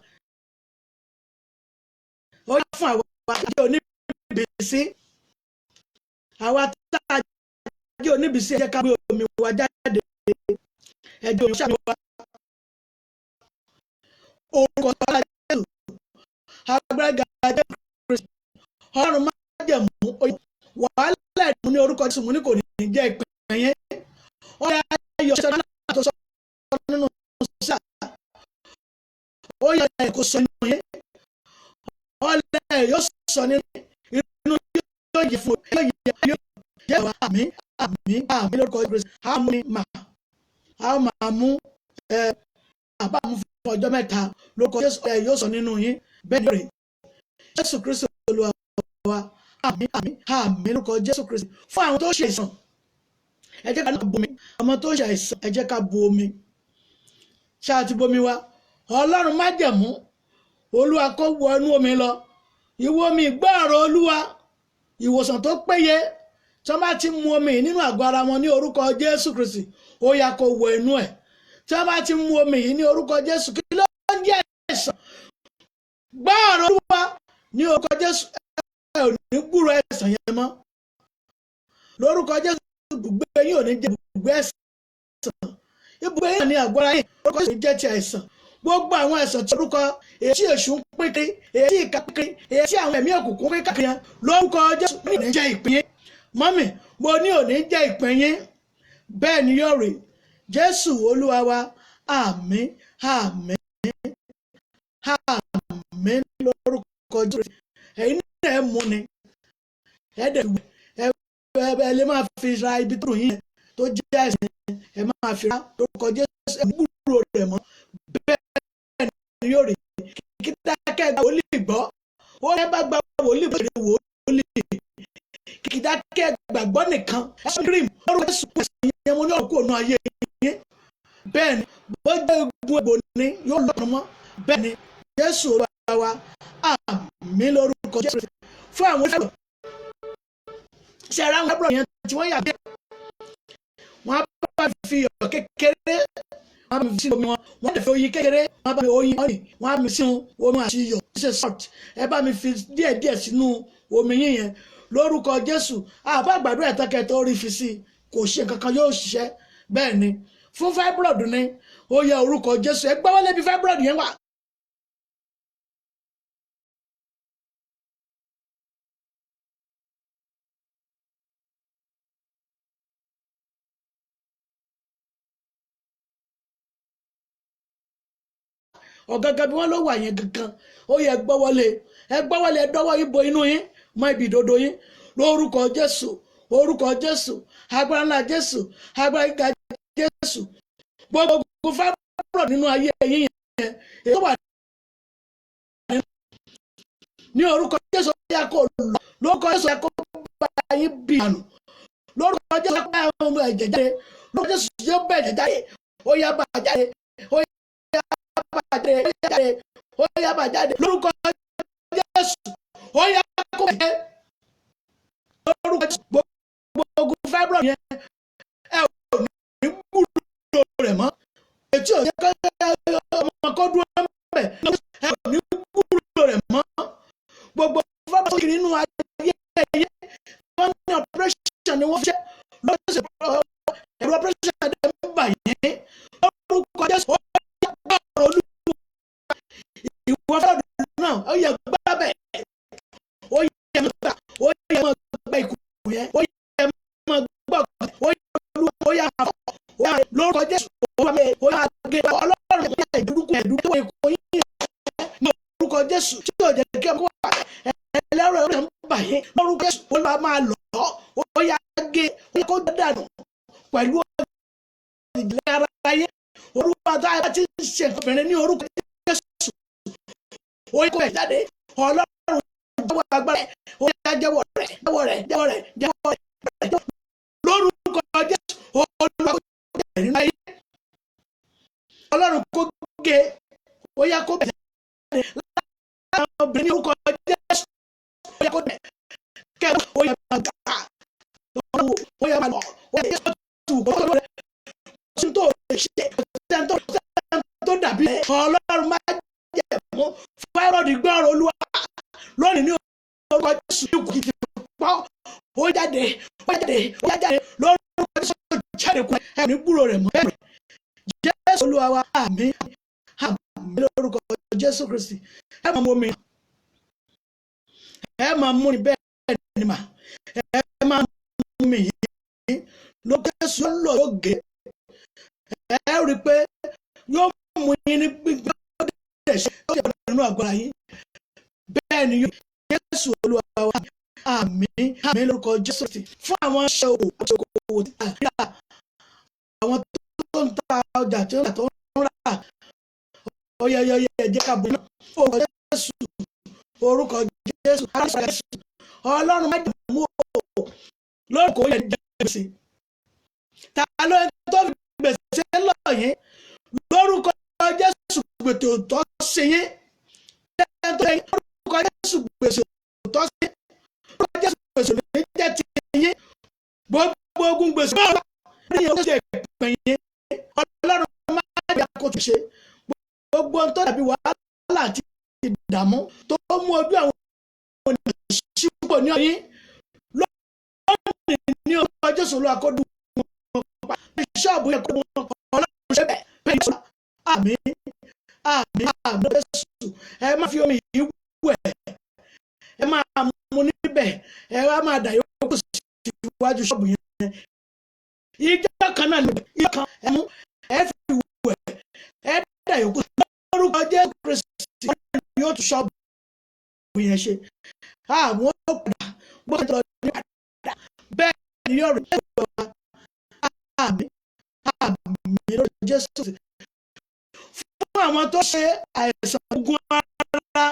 ó yá fún àwọn àjẹ́ oníbìsí àwa tá a jẹ́ oníbìsí ẹ̀jẹ̀ ká gbé omi wa jáde ẹ̀jẹ̀ omi ṣàmì wa orúkọ Jésù agbára Jésù Kristi Ọlọ́run má jẹ̀mú wàhálà ìdùnnú ní orúkọ Jésù mú ní kò ní jẹ́ ìpín yẹn ó yá ayọ̀ ṣẹ́ náà tó sọ nínú sáà ó yá ẹ̀kọ́ sọ nínú yẹn ọlẹ́ yóò sọ nínú inú yóò yẹ fún yóò jẹ́ wà àmì lórúkọ Jésù a máa mú àbá mú fún ọjọ́ mẹ́ta lórúkọ Jésù yóò sọ nínú yín bẹ́ẹ̀ ni rẹ̀ Jésù Kristi Olúwa wa àmì lórúkọ Jésù Kristi fún àwọn tó ṣe àìsàn ẹ jẹ́ ká náà bomi àwọn tó ṣe àìsàn ẹ jẹ́ ká bu omi ṣáà ti bomi wa Ọlọ́run má jẹ̀mú Olúwa kó wọ inú omi lọ ìwọ omi gbọ́ọ̀rọ̀ Olúwa ìwòsàn tó péye tí wọ́n bá ti mu omi nínú àgọ́ ara wọn ní orúkọ Jésù Kristi ó yá kó wọ inú ẹ̀ tí wọ́n bá ti mu omi yìí ní orúkọ Jésù kí ló ń jẹ́ àìsàn gbọ́ọ̀rọ̀ Olúwa ní orúkọ Jésù ẹ ò ní gbúrò àìsàn yẹn mọ́ lórúkọ Jésù ibùgbé yín ò ní jẹ́ ibùgbé àìsàn ibùgbé yín ní àgọ́ ara yín orúkọ Jésù jẹ́ ti àìsàn gbogbo àwọn àìsàn tí orúkọ èyí tí èṣù ń pín kiri èyí tí ìka pín kiri èyí tí àwọn ẹ̀mí òkùnkùn pín káàkiri yẹn lórúkọ Jésù ní òní jẹ́ ìpín yín mọ́mì mo ní òní jẹ́ ìpín yín bẹ́ẹ̀ ni yóò rí Jésù Olúwa wa àmín lórúkọ Jésù ẹ̀yin náà ẹ̀ mú ni ẹ̀ dẹ̀ ẹ lè máa fi ra ibi tó yín tó jẹ́ àìsàn ẹ̀ máa fi ra lórúkọ Jésù ẹ̀ gbúrò rẹ̀ mọ́ bẹ́ẹ̀ yóò rí kí dákẹ́ gba wòlíì gbọ́ ó yẹ bá gba wòlíì gbọ́ èrè wòlíì kí dákẹ́ gbàgbọ́ nìkan ẹ̀sìn lọ́rùn Jésù ẹ̀sìn yẹn mo ní ọ̀kú ònà ayé yẹn bẹ́ẹ̀ ni bó jẹ́ egun egbò ni yóò lọ́rùn mọ́ bẹ́ẹ̀ ni Jésù Olúwa wa àmín lórúkọ Jésù fún àwọn ẹ̀rọ ṣe ara àwọn ẹ̀rọ yẹn tí wọ́n yà bẹ́ẹ̀ wọ́n á bá fi iyọ̀ kékeré wọ́n á mi sí omi wọ́n á lè fi oyin kékeré wọ́n á bá mi oyin ọ̀nì wọ́n á mi sínú omi àti iyọ̀ ṣe salt ẹ bá mi fi díẹ̀díẹ̀ sínú omi yín yẹn lórúkọ Jésù àbá àgbàdo ẹ̀tọ́kẹ́ tó rí fi sí kò ṣe kankan yóò ṣiṣẹ́ bẹ́ẹ̀ ni fún fibroid ni ó yẹ orúkọ Jésù ẹ gbọ́wọ́lé bí fibroid yẹn wà ọ̀gángan bí wọ́n ló wà yẹn gangan ó yẹ gbọ́wọ́lé ẹ dọ́wọ́ ibo inú yín mọ́ ibi ìdodo yín lórúkọ Jésù orúkọ Jésù agbára ńlá Jésù agbára gíga Jésù gbogbo fábọ̀rọ̀ nínú ayé yín yẹn èyí tó wà ní orúkọ Jésù yẹ kó lọ lórúkọ Jésù yẹ kó bá yín bí àná lórúkọ Jésù yẹ kó bá ọmọ ẹ̀jẹ̀ jáde lórúkọ Jésù yóò bẹ̀ ẹ̀jẹ̀ jáde ó yá bá jáde ó yá bá jáde ó yá bá jáde lórúkọ Jésù ó yá kó bẹ̀ lórúkọ Jésù gbogbo fábọ̀rọ̀ yẹn ẹ ò ní gbúdọ̀ rẹ̀ mọ́ ètí ò yẹ ọmọ kó dúró mẹ́ ẹ ò ní gbúdọ̀ rẹ̀ mọ́ gbogbo fábọ̀rọ̀ kiri nínú ayé ẹ̀yẹ wọ́n ní operation ni wọ́n ṣe lọ́sẹ̀ ẹ̀rọ operation ẹ̀ ń bà yẹn lórúkọ Jésù ó yẹ gbọ́ ọ̀rọ̀ Olúwa ìwọ fábọ̀rọ̀ náà ó yẹ gbá bẹ̀ ó yẹ mọ́ gbá ikú yẹn ó yẹ mọ́ gbọ́ ó yẹ Olúwa ó yẹ máa fọ́ ó yẹ lórúkọ Jésù ó yẹ gé Ọlọ́run yẹ ìdúrúkọ ikú yín ní orúkọ Jésù tí yóò jẹ́ kí ọkọ̀ wà ẹlẹ́rọ ẹ̀rọ ń bà yín lórúkọ Jésù ó lọ́ọ́ máa lọ́ ó yá gé ó yẹ kó dànù pẹ̀lú ìdílé ara yín orúkọ àtàwọn tí ń ṣe obìnrin ní orúkọ Jésù ó yẹ kó ẹ̀ jáde Ọlọ́run jẹ́wọ́ agbára ó yá jẹ́wọ́ rẹ̀ lórúkọ Jésù Olúwa kó jẹ́ nínú ayé Ọlọ́run kó gé ó yá kó bẹ̀rẹ̀ láwọn obìnrin ní orúkọ Jésù ó yá kó bẹ̀rẹ̀ kẹ́kọ̀ọ́ ó yá máa gà ó yá máa lọ ó yá tó kó tó rẹ̀ ó tó lè ṣe tó dàbí Ọlọ́run máa jẹ́ mú fáírọ̀dì gbọ́rọ̀ Olúwa lónìí ní orúkọ Jésù ní kùkì pọ́ ó jáde lórúkọ Jésù jáde kú ẹ̀ ní gbúrò rẹ̀ mọ́ ẹ̀rẹ̀ Jésù Olúwa wa àmín lórúkọ Jésù Kristi ẹ máa mú mi ẹ máa mú ni bẹ́ẹ̀ ni mà ẹ máa mú mi yìí ló Jésù lọ yóò gé ẹ rí i pé yóò mú yín ní gbígbá ọdẹ ṣe yóò yẹ nínú àgbára yín bẹ́ẹ̀ ni Jésù Olúwa wa àmín lórúkọ Jésù Kristi fún àwọn aṣọ òwò àti okòwò títà rírà àwọn tó ń ta ọjà tí ó ń rà ọyẹ jẹ́ ká bọ̀ náà orúkọ Jésù Ọlọ́run má jẹ́ mú o lórúkọ yẹn jẹ́ gbèsè ta ló ń tó fi gbèsè lọ yẹn lórúkọ Jésù gbèsè òótọ́ sí yín lórúkọ Jésù gbèsè òótọ́ sí lórúkọ Jésù gbèsè òní jẹ́ ti yín gbogbo ogun gbèsè bá rí yẹn ó ṣe pè yín Ọlọ́run má jẹ́ kó tún ṣe gbogbo tó dàbí wàhálà àti ìdààmú tó mú ojú àwọn ènìyàn sípò ní ọyìn lónìí ní orúkọ Jésù Olúwa kó dùn wọn pa ṣọ́ọ̀bù yẹn kó wọn Ọlọ́run ṣe bẹ́ẹ̀ sọ àmín Jésù ẹ má fi omi yìí wẹ̀ ẹ máa mú níbẹ̀ ẹ wá máa dà yókù síwájú ṣọ́ọ̀bù yẹn ìjọ kan náà níbẹ̀ ìjọ kan ẹ mú ẹ fi wẹ̀ ẹ dà yókù lórúkọ Jésù Kristi yóò tún ṣọ́ọ̀bù yẹn ṣe àwọn padà gbọ́dọ̀ ní padà bẹ́ẹ̀ ni yóò rí ẹ̀rọ àmín lórí Jésù fún àwọn tó ṣe àìsàn ogun ara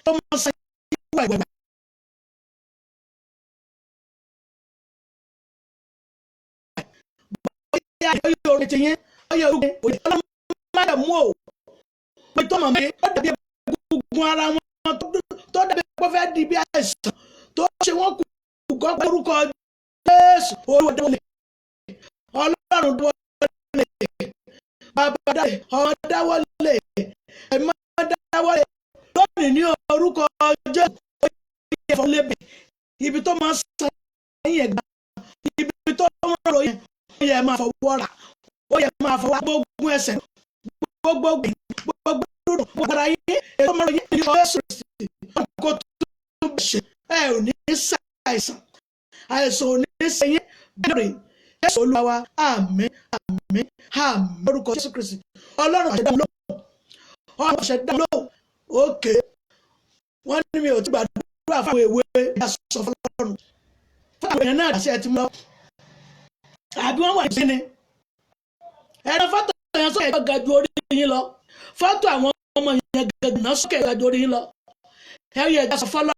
tó máa ṣe ìwà ìwà bóyá yóò rí ti yín bóyá ogun òye ọlọ́mọ máa mú o pé tó mọ̀ mí ó dàbí ogun ara wọn tó dàbí pé fẹ́ di bí àìsàn tó ṣe wọ́n kú kọ́ orúkọ Jésù olùwọ́dọ́lẹ̀ Ọlọ́run dọ́wọ́lẹ̀ bàbá dáwọ́lẹ̀ ọmọ dáwọ́lẹ̀ ẹ̀mọ́ dáwọ́lẹ̀ lónìí ní orúkọ Jésù ó yẹ fọ́ lébè ibi tó máa sọ yín ẹ̀gbá ibi tó máa rọ yẹn ó yẹ máa fọwọ́ rà ó yẹ máa fọwọ́ gbógun ẹsẹ̀ gbogbo dúró gbogbo ara yín ètò ọmọ yín ní Jésù Kristi kó tó ṣe ẹ ò ní ṣàìsàn àìsàn ò ní ṣe yín bẹ̀rẹ̀ Jésù Olúwa wa àmín lórúkọ Jésù Kristi Ọlọ́run àṣẹdá lóhùn ọ̀ṣẹ̀ dá lóhùn òkè wọ́n ní mi ò ti gbàdúrà fáwọn èwe ìyá sọ fọlọ́run fáwọn èèyàn náà àṣẹ ti mọ́ àbí wọ́n wà ní kíni ẹ̀rọ fọ́tò yẹn sókè ga ju orí yín lọ fọ́tò àwọn ọmọ yẹn gẹ̀gẹ̀ náà sókè ga ju orí yín lọ ẹ̀yẹ ìjà sọ fọlọ́run